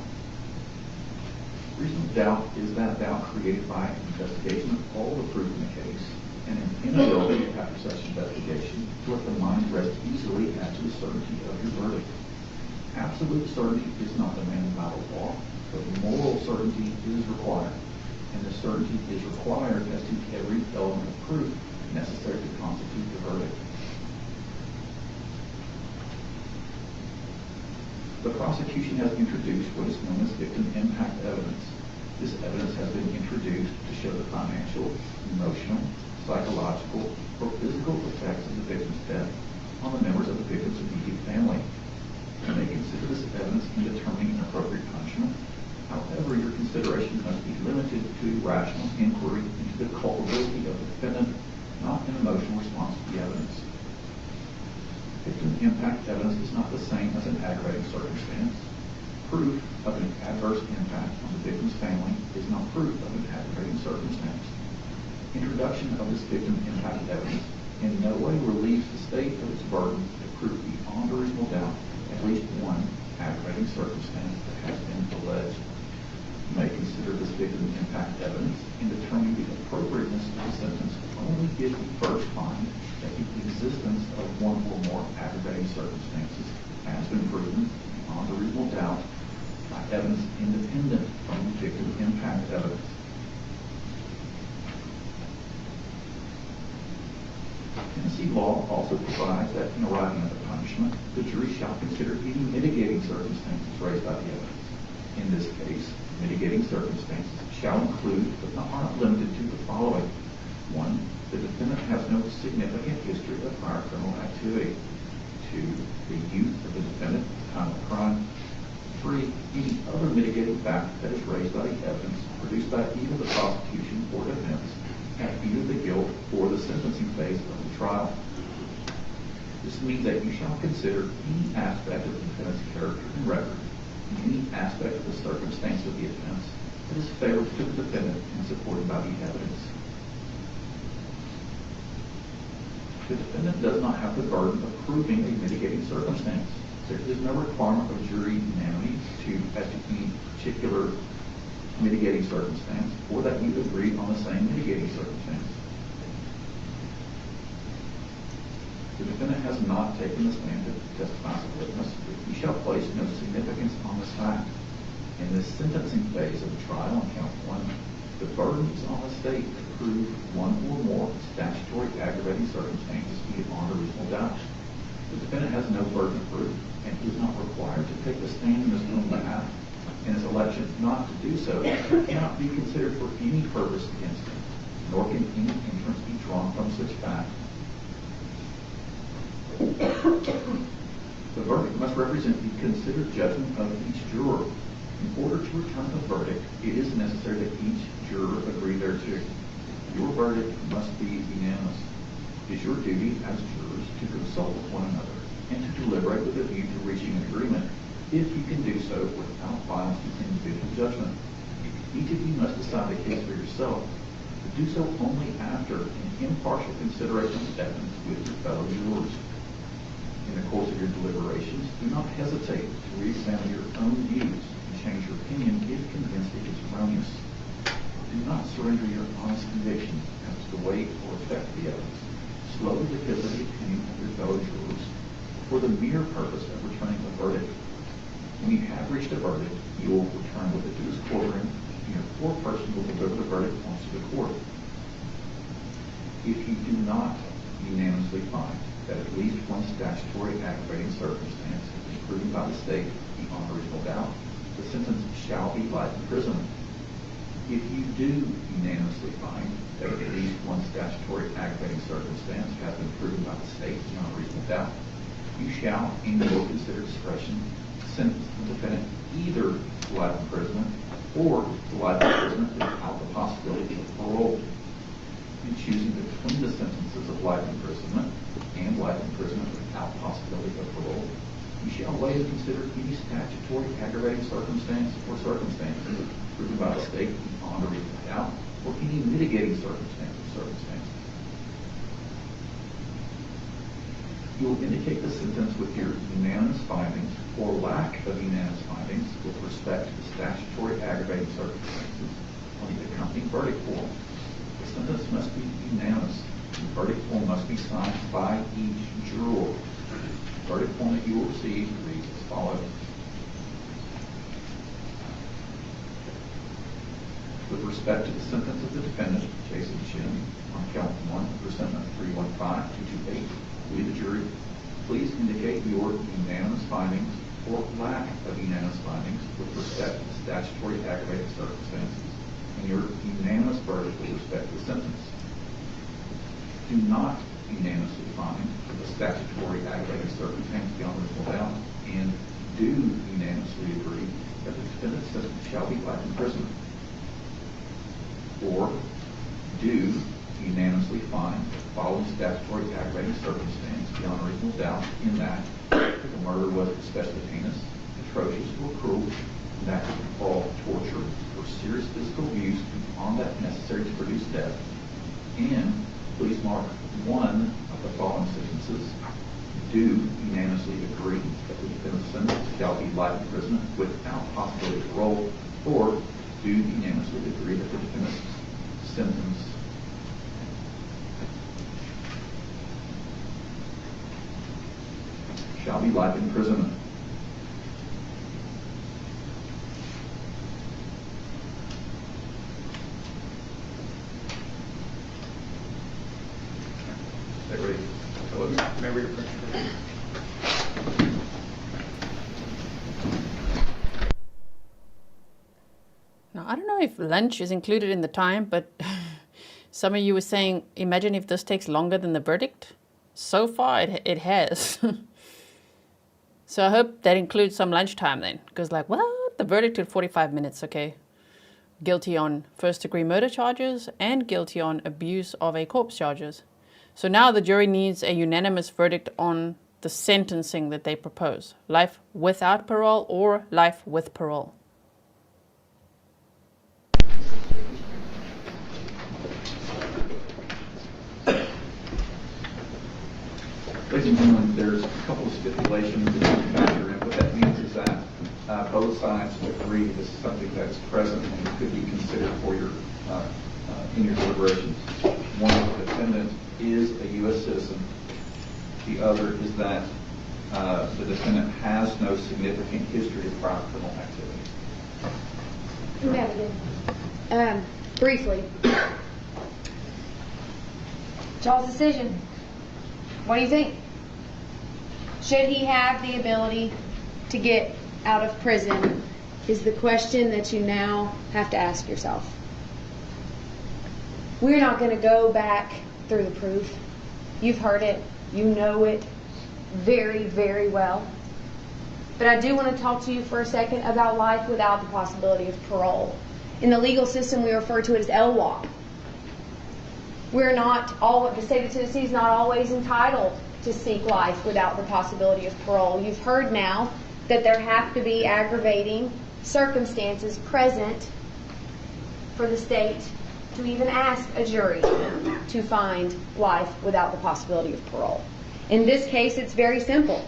Reasonable doubt is that doubt created by an investigation of all the proof in the case and an inability after such investigation to let the mind rest easily as to the certainty of your verdict. Absolute certainty is not demanded by the law, but moral certainty is required, and the certainty is required as to every element of proof necessary to constitute the verdict. The prosecution has introduced what is known as victim impact evidence. This evidence has been introduced to show the financial, emotional, psychological, or physical effects of the victim's death on the members of the victim's immediate family. You may consider this evidence in determining an appropriate punishment. However, your consideration must be limited to rational inquiry into the culpability of the defendant, not an emotional response to the evidence. Victim impact evidence is not the same as an aggravating circumstance. proof of an adverse impact on the victim's family is not proof of an aggravating circumstance. Introduction of this victim impact evidence in no way relieves the state of its burden to prove beyond a reasonable doubt at least one aggravating circumstance that has been alleged. You may consider this victim impact evidence in determining the appropriateness of the sentence only if you first find that the existence of one or more aggravating circumstances has been proven beyond a reasonable doubt by evidence independent from victim impact evidence. Tennessee law also provides that in arriving at the punishment, the jury shall consider any mitigating circumstances raised by the evidence. In this case, mitigating circumstances shall include, but are not limited to, the following. 1. The defendant has no significant history of prior criminal activity. 2. The youth of the defendant at the time of crime. 3. Any other mitigating fact that is raised by the evidence produced by either the prosecution or defense at either the guilt or the sentencing phase of the trial. This means that you shall consider any aspect of the defendant's character and record, and any aspect of the circumstance of the offense that is favorable to the defendant and supported by the evidence. The defendant does not have the burden of proving a mitigating circumstance. There is no requirement of jury unanimity as to any particular mitigating circumstance, or that you agree on the same mitigating circumstance. The defendant has not taken the stand to testify as a witness. You shall place no significance on this fact. In this sentencing phase of the trial on count 1, the burden is on the state to prove one or more statutory aggravating circumstances beyond a reasonable doubt. The defendant has no burden of proof, and he is not required to take the stand in his own behalf, and his election not to do so cannot be considered for any purpose against him, nor can any inference be drawn from such fact. The verdict must represent the considered judgment of each juror. In order to return a verdict, it is necessary that each juror agree thereto. Your verdict must be unanimous. It is your duty as jurors to consult with one another and to deliberate with a view to reaching an agreement, if you can do so without violence to individual judgment. Each of you must decide the case for yourself, but do so only after an impartial consideration of evidence with your fellow jurors. In the course of your deliberations, do not hesitate to re-examine your own views and change your opinion if convinced it is erroneous. Do not surrender your honest conviction as to the weight or effect of the evidence, slowly because of the opinion of your fellow jurors, for the mere purpose of returning a verdict. When you have reached a verdict, you will return with it to this courtroom, and your foreperson will deliver the verdict once to the court. If you do not unanimously find that at least one statutory aggravating circumstance is proven by the state beyond a reasonable doubt, the sentence shall be life imprisonment. If you do unanimously find that at least one statutory aggravating circumstance has been proven by the state beyond a reasonable doubt, you shall, in your considered discretion, sentence the defendant either to life imprisonment or to life imprisonment without the possibility of parole. In choosing between the sentences of life imprisonment and life imprisonment without possibility of parole, you shall weigh and consider any statutory aggravating circumstance or circumstances proven by the state beyond a reasonable doubt, or any mitigating circumstance or circumstances. You will indicate the sentence with your unanimous findings or lack of unanimous findings with respect to the statutory aggravating circumstances on the accompanying verdict form. The sentence must be unanimous. The verdict form must be signed by each juror. The verdict form that you will receive reads as follows. With respect to the sentence of the defendant, Jason Chen, on count 1 for sentence 315-228, we, the jury, please indicate your unanimous findings or lack of unanimous findings with respect to the statutory aggravating circumstances and your unanimous verdict with respect to the sentence. Do not unanimously find the statutory aggravating circumstance beyond reasonable doubt, and do unanimously agree that the defendant's sentence shall be life imprisonment. Or do unanimously find the following statutory aggravating circumstance beyond reasonable doubt, in that the murder was especially heinous, the atrocious or cruel, that could involve torture or serious physical abuse beyond that necessary to produce death. And please mark one of the following sentences. Do unanimously agree that the defendant's sentence shall be life imprisonment without possibility of parole, or do unanimously agree that the defendant's sentence shall be life imprisonment. Stay ready. Hello. Remember your picture. Now, I don't know if lunch is included in the time, but some of you were saying, imagine if this takes longer than the verdict. So far, it has. So I hope that includes some lunchtime then. Because like, well, the verdict took 45 minutes, okay. Guilty on first-degree murder charges and guilty on abuse of a corpse charges. So now the jury needs a unanimous verdict on the sentencing that they propose. Life without parole or life with parole. Ladies and gentlemen, there's a couple of stipulations that you can factor in. What that means is that both sides agree this is something that's present and could be considered for your in your deliberations. One, the defendant is a U.S. citizen. The other is that the defendant has no significant history of prior criminal activity. Briefly, y'all's decision. What do you think? Should he have the ability to get out of prison is the question that you now have to ask yourself. We're not going to go back through the proof. You've heard it. You know it very, very well. But I do want to talk to you for a second about life without the possibility of parole. In the legal system, we refer to it as LWOP. The state of Tennessee is not always entitled to seek life without the possibility of parole. You've heard now that there have to be aggravating circumstances present for the state to even ask a jury to find life without the possibility of parole. In this case, it's very simple.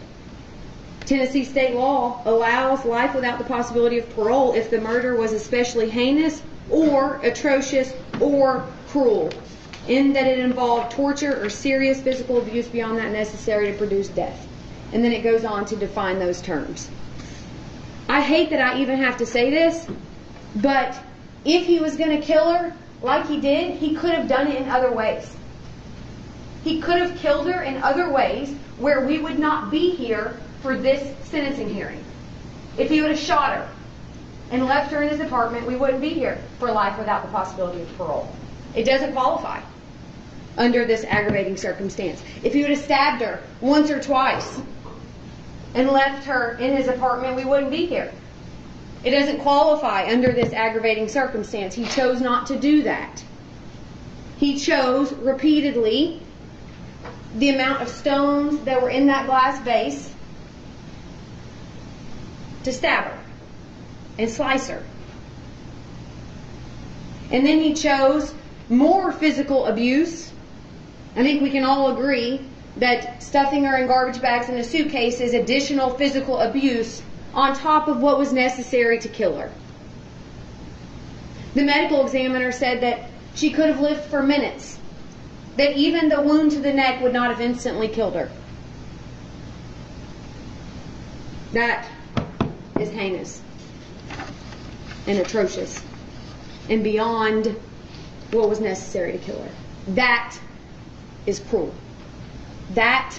Tennessee state law allows life without the possibility of parole if the murder was especially heinous or atrocious or cruel, in that it involved torture or serious physical abuse beyond that necessary to produce death. And then it goes on to define those terms. I hate that I even have to say this, but if he was going to kill her like he did, he could have done it in other ways. He could have killed her in other ways where we would not be here for this sentencing hearing. If he would have shot her and left her in his apartment, we wouldn't be here for life without the possibility of parole. It doesn't qualify under this aggravating circumstance. If he would have stabbed her once or twice and left her in his apartment, we wouldn't be here. It doesn't qualify under this aggravating circumstance. He chose not to do that. He chose repeatedly the amount of stones that were in that glass vase to stab her and slice her. And then he chose more physical abuse. I think we can all agree that stuffing her in garbage bags in a suitcase is additional physical abuse on top of what was necessary to kill her. The medical examiner said that she could have lived for minutes, that even the wound to the neck would not have instantly killed her. That is heinous and atrocious and beyond what was necessary to kill her. That is cruel. That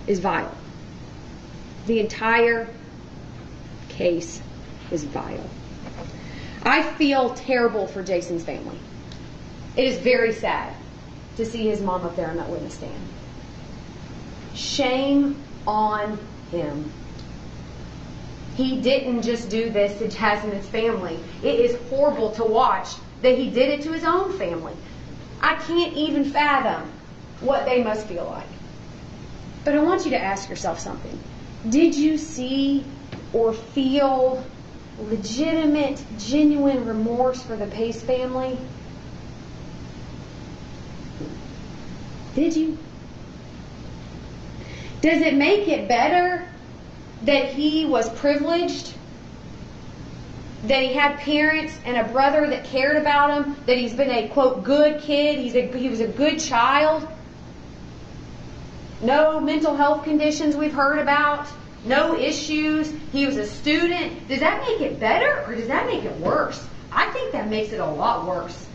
is vile. The entire case is vile. I feel terrible for Jason's family. It is very sad to see his mom up there on that witness stand. Shame on him. He didn't just do this to Jasmine's family. It is horrible to watch that he did it to his own family. I can't even fathom what they must feel like. But I want you to ask yourself something. Did you see or feel legitimate, genuine remorse for the Pace family? Did you? Does it make it better that he was privileged? That he had parents and a brother that cared about him? That he's been a, quote, good kid? He was a good child? No mental health conditions we've heard about? No issues? He was a student? Does that make it better or does that make it worse? I think that makes it a lot worse.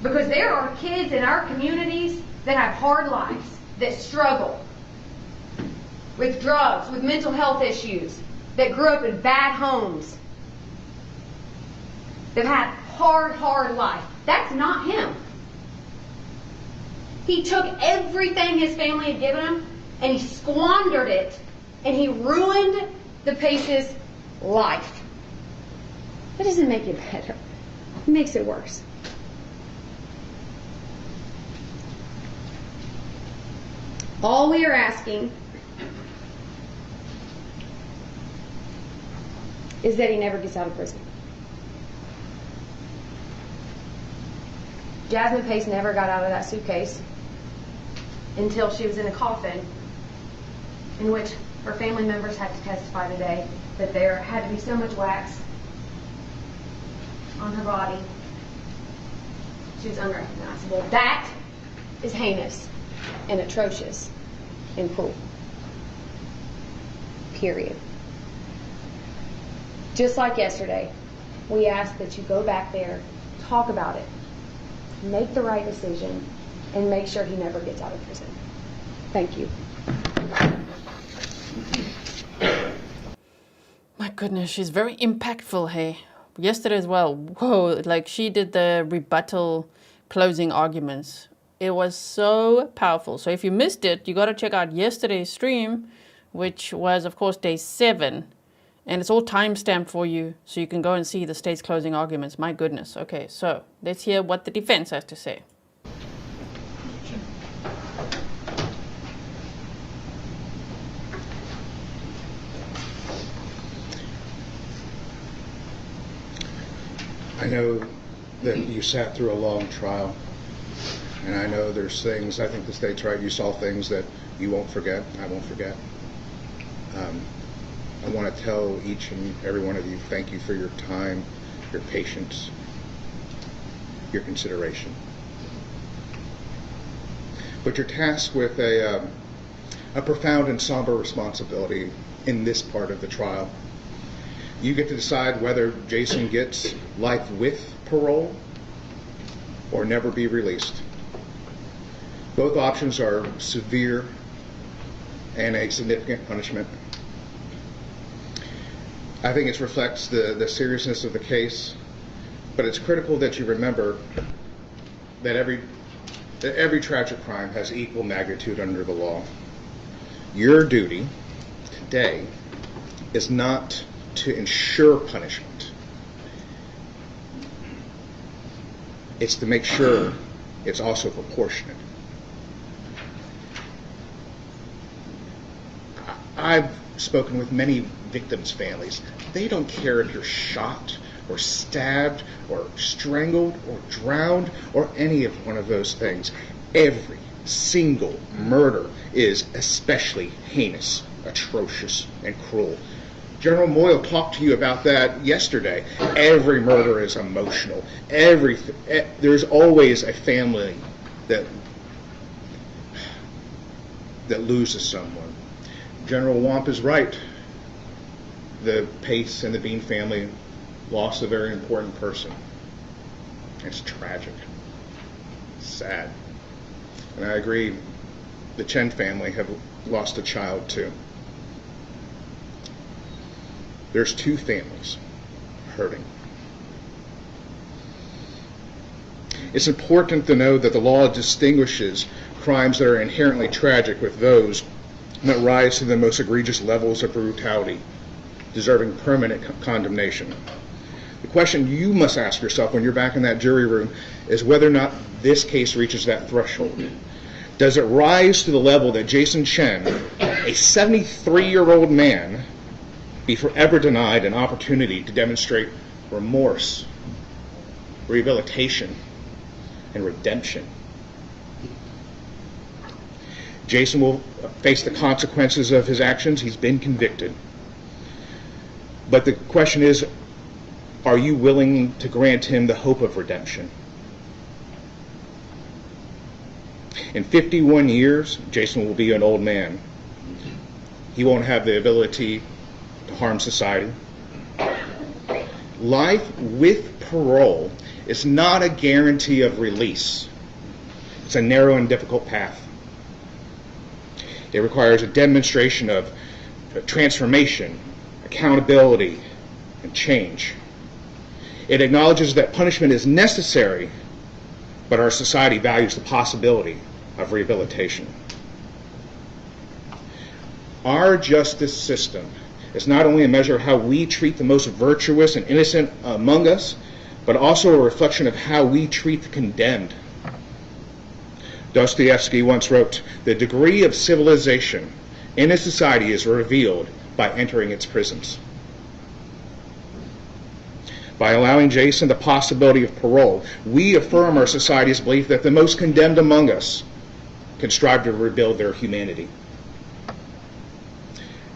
Because there are kids in our communities that have hard lives, that struggle with drugs, with mental health issues, that grew up in bad homes, that had hard life. That's not him. He took everything his family had given him and he squandered it and he ruined the Pace's life. That doesn't make it better. It makes it worse. All we are asking is that he never gets out of prison. Jasmine Pace never got out of that suitcase until she was in a coffin, in which her family members had to testify today that there had to be so much wax on her body. She was unrecognizable. That is heinous and atrocious and cruel. Period. Just like yesterday, we ask that you go back there, talk about it, make the right decision, and make sure he never gets out of prison. Thank you. My goodness, she's very impactful, hey. Yesterday as well, whoa, like she did the rebuttal closing arguments. It was so powerful. So if you missed it, you got to check out yesterday's stream, which was, of course, day 7. And it's all timestamped for you, so you can go and see the state's closing arguments. My goodness. Okay, so let's hear what the defense has to say. I know that you sat through a long trial, and I know there's things, I think the state's right, you saw things that you won't forget, I won't forget. I want to tell each and every one of you, thank you for your time, your patience, your consideration. But you're tasked with a profound and somber responsibility in this part of the trial. You get to decide whether Jason gets life with parole or never be released. Both options are severe and a significant punishment. I think it reflects the seriousness of the case, but it's critical that you remember that every tragic crime has equal magnitude under the law. Your duty today is not to ensure punishment. It's to make sure it's also proportionate. I've spoken with many victims' families. They don't care if you're shot or stabbed or strangled or drowned or any of one of those things. Every single murder is especially heinous, atrocious, and cruel. General Moyle talked to you about that yesterday. Every murder is emotional. There's always a family that loses someone. General Wamp is right. The Pace and the Bean family lost a very important person. It's tragic. It's sad. And I agree, the Chen family have lost a child too. There's 2 families hurting. It's important to know that the law distinguishes crimes that are inherently tragic with those that rise to the most egregious levels of brutality, deserving permanent condemnation. The question you must ask yourself when you're back in that jury room is whether or not this case reaches that threshold. Does it rise to the level that Jason Chen, a 73-year-old man, be forever denied an opportunity to demonstrate remorse, rehabilitation, and redemption. Jason will face the consequences of his actions. He's been convicted. But the question is, are you willing to grant him the hope of redemption? In 51 years, Jason will be an old man. He won't have the ability to harm society. Life with parole is not a guarantee of release. It's a narrow and difficult path. It requires a demonstration of transformation, accountability, and change. It acknowledges that punishment is necessary, but our society values the possibility of rehabilitation. Our justice system is not only a measure of how we treat the most virtuous and innocent among us, but also a reflection of how we treat the condemned. Dostoevsky once wrote, "The degree of civilization in a society is revealed by entering its prisons." By allowing Jason the possibility of parole, we affirm our society's belief that the most condemned among us can strive to rebuild their humanity.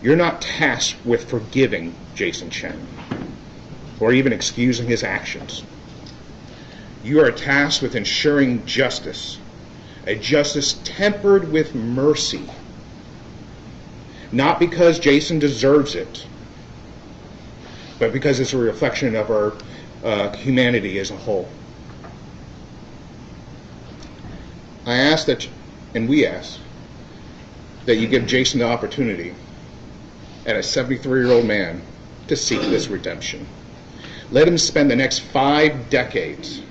You're not tasked with forgiving Jason Chen or even excusing his actions. You are tasked with ensuring justice, a justice tempered with mercy, not because Jason deserves it, but because it's a reflection of our humanity as a whole. I ask that, and we ask, that you give Jason the opportunity, as a 73-year-old man, to seek this redemption. Let him spend the next 5 decades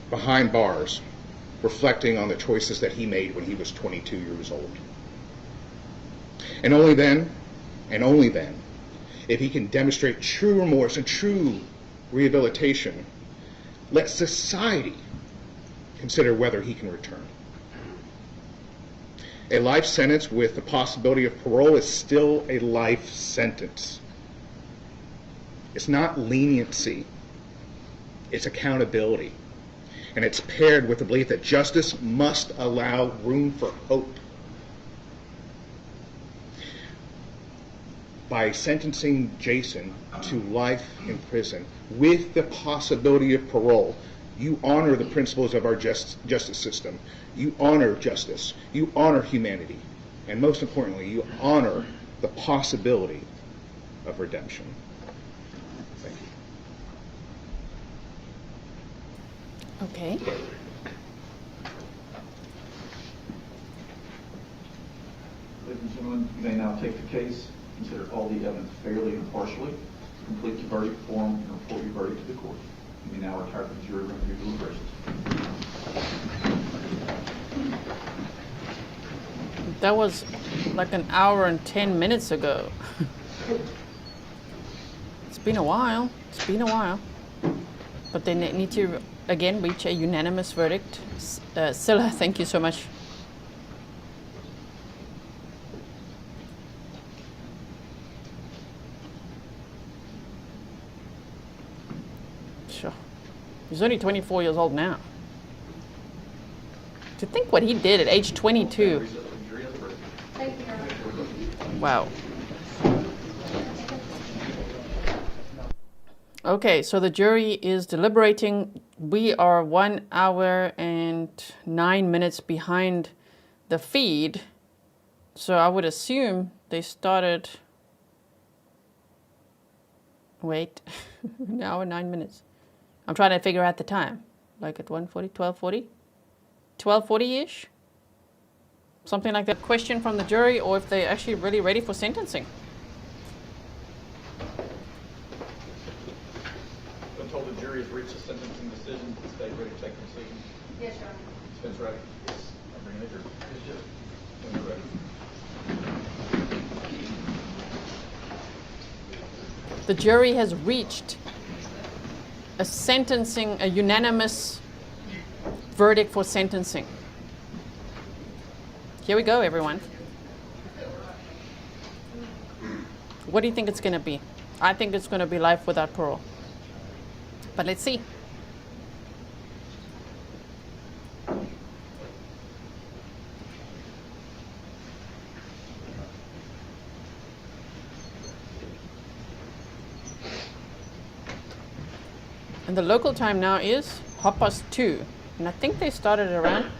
behind bars, reflecting on the choices that he made when he was 22 years old. And only then, if he can demonstrate true remorse and true rehabilitation, let society consider whether he can return. A life sentence with the possibility of parole is still a life sentence. It's not leniency, it's accountability. And it's paired with the belief that justice must allow room for hope. By sentencing Jason to life in prison with the possibility of parole, you honor the principles of our justice system. You honor justice. You honor humanity. And most importantly, you honor the possibility of redemption. Thank you. Okay. Ladies and gentlemen, you may now take the case, consider all the evidence fairly and impartially, complete your verdict form, and report your verdict to the court. You may now retire to the jury room for your deliberations. That was like an hour and 10 minutes ago. It's been a while. It's been a while. But they need to, again, reach a unanimous verdict. Scylla, thank you so much. Sure. He's only 24 years old now. To think what he did at age 22. Wow. Okay, so the jury is deliberating. We are 1 hour and 9 minutes behind the feed. So I would assume they started, wait, an hour, 9 minutes. I'm trying to figure out the time. Like at 1:40, 12:40? 12:40-ish? Something like that. Question from the jury, or if they're actually really ready for sentencing. Until the jury has reached a sentencing decision, is they ready to take the decision? Yes, Your Honor. Spence ready? Yes. I'll bring the jury. Yes, sir. When you're ready. The jury has reached a unanimous verdict for sentencing. Here we go, everyone. What do you think it's going to be? I think it's going to be life without parole. But let's see. And the local time now is 2:30, and I think they started around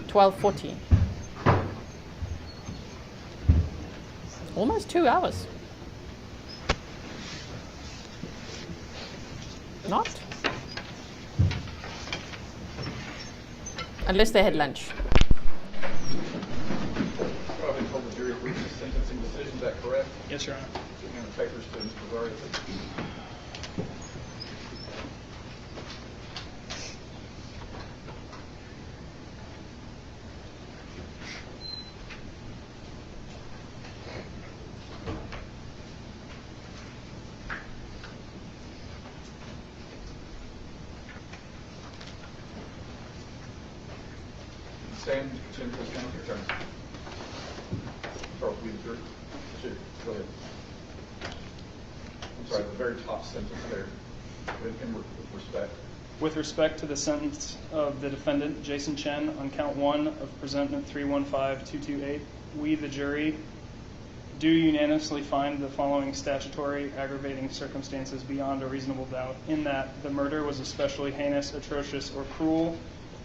12:40. Almost 2 hours. Not? Unless they had lunch. Well, I've been told the jury reached a sentencing decision. Is that correct? Yes, Your Honor. Giving the papers to Mr. Rosario. Stand, Mr. Chen, please stand your turn. Or we the jury. Sure, go ahead. I'm sorry, the very top sentence there, with respect. With respect to the sentence of the defendant, Jason Chen, on count 1 of presentment 315228, we, the jury, do unanimously find the following statutory aggravating circumstances beyond a reasonable doubt, in that the murder was especially heinous, atrocious, or cruel,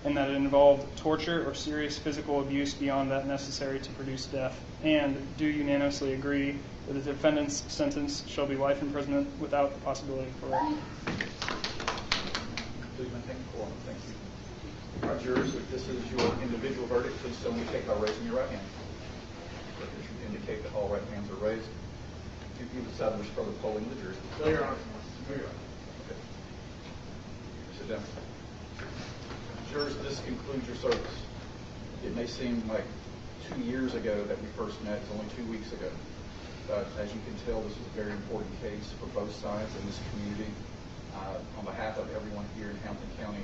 and that it involved torture or serious physical abuse beyond that necessary to produce death, and do unanimously agree that the defendant's sentence shall be life imprisonment without the possibility of parole. Please maintain quorum. Thank you. Our jurors, if this is your individual verdict, please so indicate by raising your right hand. So this should indicate that all right hands are raised. If you decide to further polling the jury. So, Your Honor. Okay. Sit down. Jurors, this concludes your service. It may seem like 2 years ago that we first met. It's only 2 weeks ago. But as you can tell, this is a very important case for both sides in this community. On behalf of everyone here in Hampton County,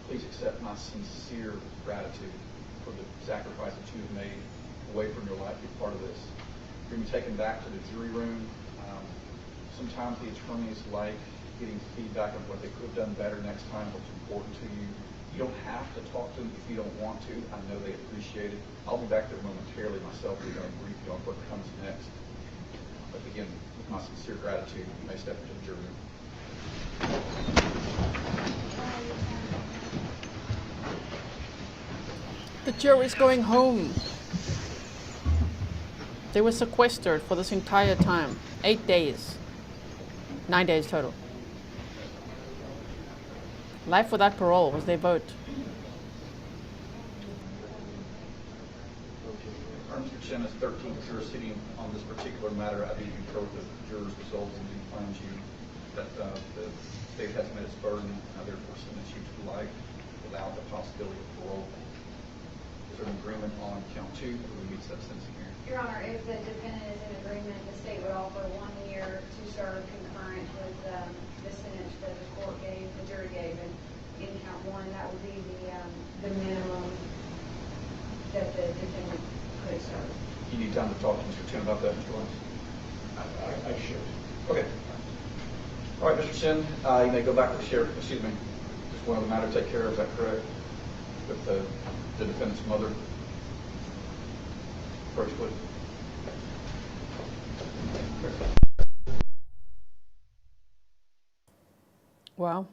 please accept my sincere gratitude for the sacrifice that you have made away from your life to be part of this. You're going to be taken back to the jury room. Sometimes the attorneys like getting feedback of what they could have done better next time, what's important to you. You don't have to talk to them if you don't want to. I know they appreciate it. I'll be back there momentarily myself. We're going to brief you on what comes next. But again, with my sincere gratitude, you may step into the jury room. The jury's going home. They were sequestered for this entire time. 8 days. 9 days total. Life without parole was their vote. Mr. Chen, as 13th juror sitting on this particular matter, I do concur with the jurors' results and do find you that the state has met its burden, and I therefore sentence you to life without the possibility of parole. Is there an agreement on count 2 that we meet that sentencing hearing? Your Honor, if the defendant is in agreement, the state would offer 1 year to serve concurrent with the sentence that the court gave, the jury gave, and in count 1, that would be the minimum that the defendant could serve. You need time to talk to Mr. Chen about that, Mr. Weiss? I should. Okay. All right, Mr. Chen, you may go back to the sheriff. Excuse me. Just one other matter to take care of. Is that correct? With the defendant's mother. First, please. Wow.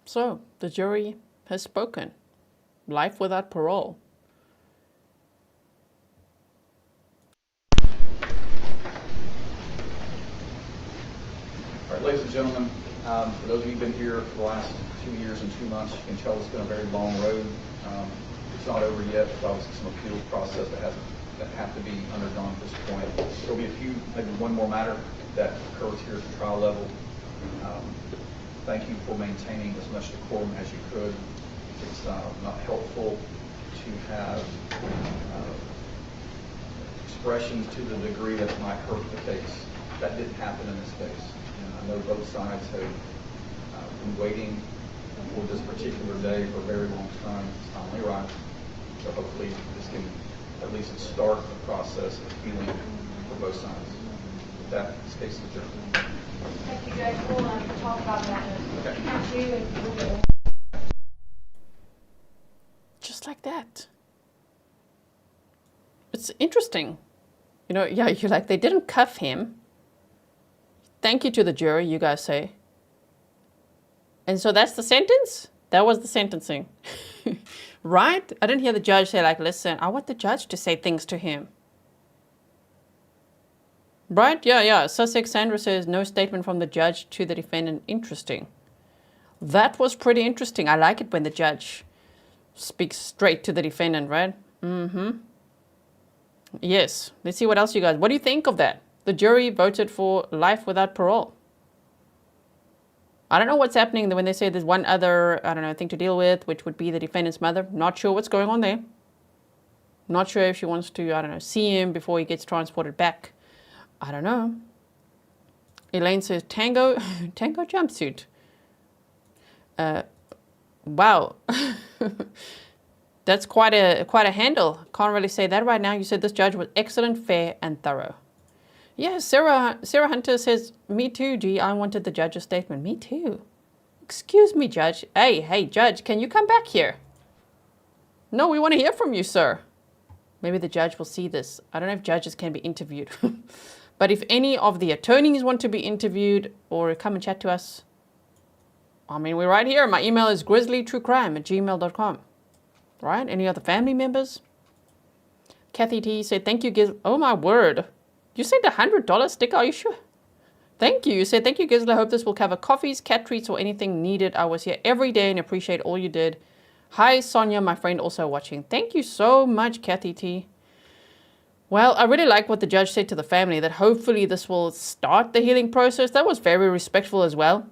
So, the jury has spoken. Life without parole. All right, ladies and gentlemen, for those of you who've been here for the last 2 years and 2 months, you can tell it's been a very long road. It's not over yet. There's obviously some appeals process that have to be undergone at this point. There'll be maybe one more matter that occurs here at the trial level. Thank you for maintaining as much decorum as you could. It's not helpful to have expressions to the degree that it might hurt the case. That didn't happen in this case. And I know both sides have been waiting for this particular day for a very long time. It's finally arrived. So hopefully this can at least start the process of healing for both sides. With that, this case is adjourned. Thank you, Judge. We'll talk about that. Okay. Count you and we'll Just like that. It's interesting. You know, yeah, you're like, they didn't cuff him. Thank you to the jury, you guys say. And so that's the sentence? That was the sentencing. Right? I didn't hear the judge say, like, listen, I want the judge to say things to him. Right? Yeah. Sussex Sandra says, no statement from the judge to the defendant. Interesting. That was pretty interesting. I like it when the judge speaks straight to the defendant, right? Mm-hmm. Yes. Let's see what else you guys... What do you think of that? The jury voted for life without parole. I don't know what's happening when they say there's one other, I don't know, thing to deal with, which would be the defendant's mother. Not sure what's going on there. Not sure if she wants to, I don't know, see him before he gets transported back. I don't know. Elaine says, tango jumpsuit. Wow. That's quite a handle. Can't really say that right now. You said this judge was excellent, fair, and thorough. Yeah, Sarah Hunter says, me too, G. I wanted the judge's statement. Me too. Excuse me, Judge. Hey, Judge, can you come back here? No, we want to hear from you, sir. Maybe the judge will see this. I don't know if judges can be interviewed. But if any of the attorneys want to be interviewed or come and chat to us, I mean, we're right here. My email is grizzlytruecrime@gmail.com. Right? Any other family members? Kathy T said, thank you, Giz. Oh, my word. You sent $100 sticker, are you sure? Thank you. You said, thank you, Grizzly. I hope this will cover coffees, cat treats, or anything needed. I was here every day and appreciate all you did. Hi, Sonia, my friend, also watching. Thank you so much, Kathy T. Well, I really like what the judge said to the family, that hopefully this will start the healing process. That was very respectful as well.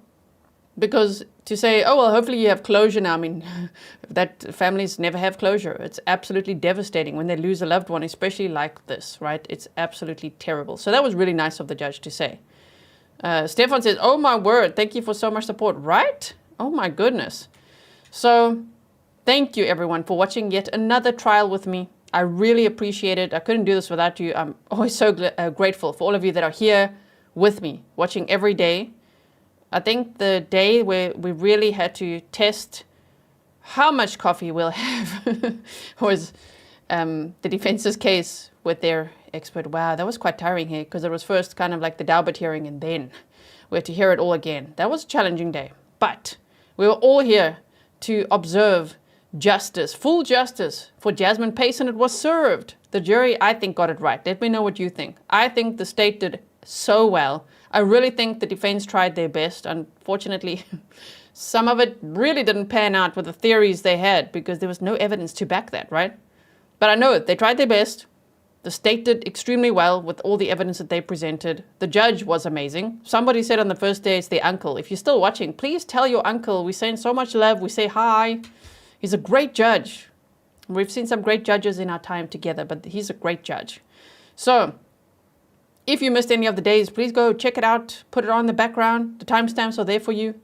Because to say, oh, well, hopefully you have closure now. I mean, that families never have closure. It's absolutely devastating when they lose a loved one, especially like this, right? It's absolutely terrible. So that was really nice of the judge to say. Stefan says, oh, my word, thank you for so much support. Right? Oh, my goodness. So thank you, everyone, for watching yet another trial with me. I really appreciate it. I couldn't do this without you. I'm always so grateful for all of you that are here with me, watching every day. I think the day where we really had to test how much coffee we'll have was the defense's case with their expert. Wow, that was quite tiring here because it was first kind of like the Daubert hearing and then we had to hear it all again. That was a challenging day, but we were all here to observe justice, full justice for Jasmine Pace, and it was served. The jury, I think, got it right. Let me know what you think. I think the state did so well. I really think the defense tried their best. Unfortunately, some of it really didn't pan out with the theories they had because there was no evidence to back that, right? But I know they tried their best. The state did extremely well with all the evidence that they presented. The judge was amazing. Somebody said on the first day it's their uncle. If you're still watching, please tell your uncle we send so much love. We say hi. He's a great judge. We've seen some great judges in our time together, but he's a great judge. So if you missed any of the days, please go check it out. Put it on in the background. The timestamps are there for you.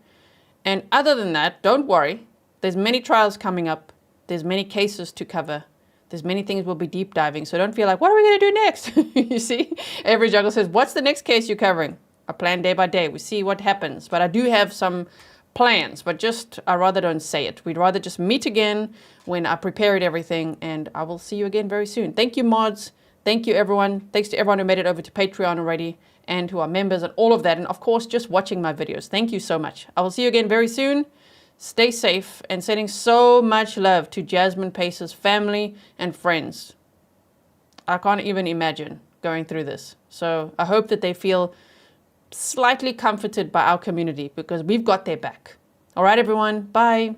And other than that, don't worry. There's many trials coming up. There's many cases to cover. There's many things we'll be deep diving. So don't feel like, what are we going to do next? You see, every juggle says, what's the next case you're covering? I plan day by day. We see what happens. But I do have some plans, but I rather don't say it. We'd rather just meet again when I prepared everything, and I will see you again very soon. Thank you, mods. Thank you, everyone. Thanks to everyone who made it over to Patreon already and who are members and all of that. And of course, just watching my videos. Thank you so much. I will see you again very soon. Stay safe and sending so much love to Jasmine Pace's family and friends. I can't even imagine going through this. So I hope that they feel slightly comforted by our community because we've got their back. All right, everyone. Bye.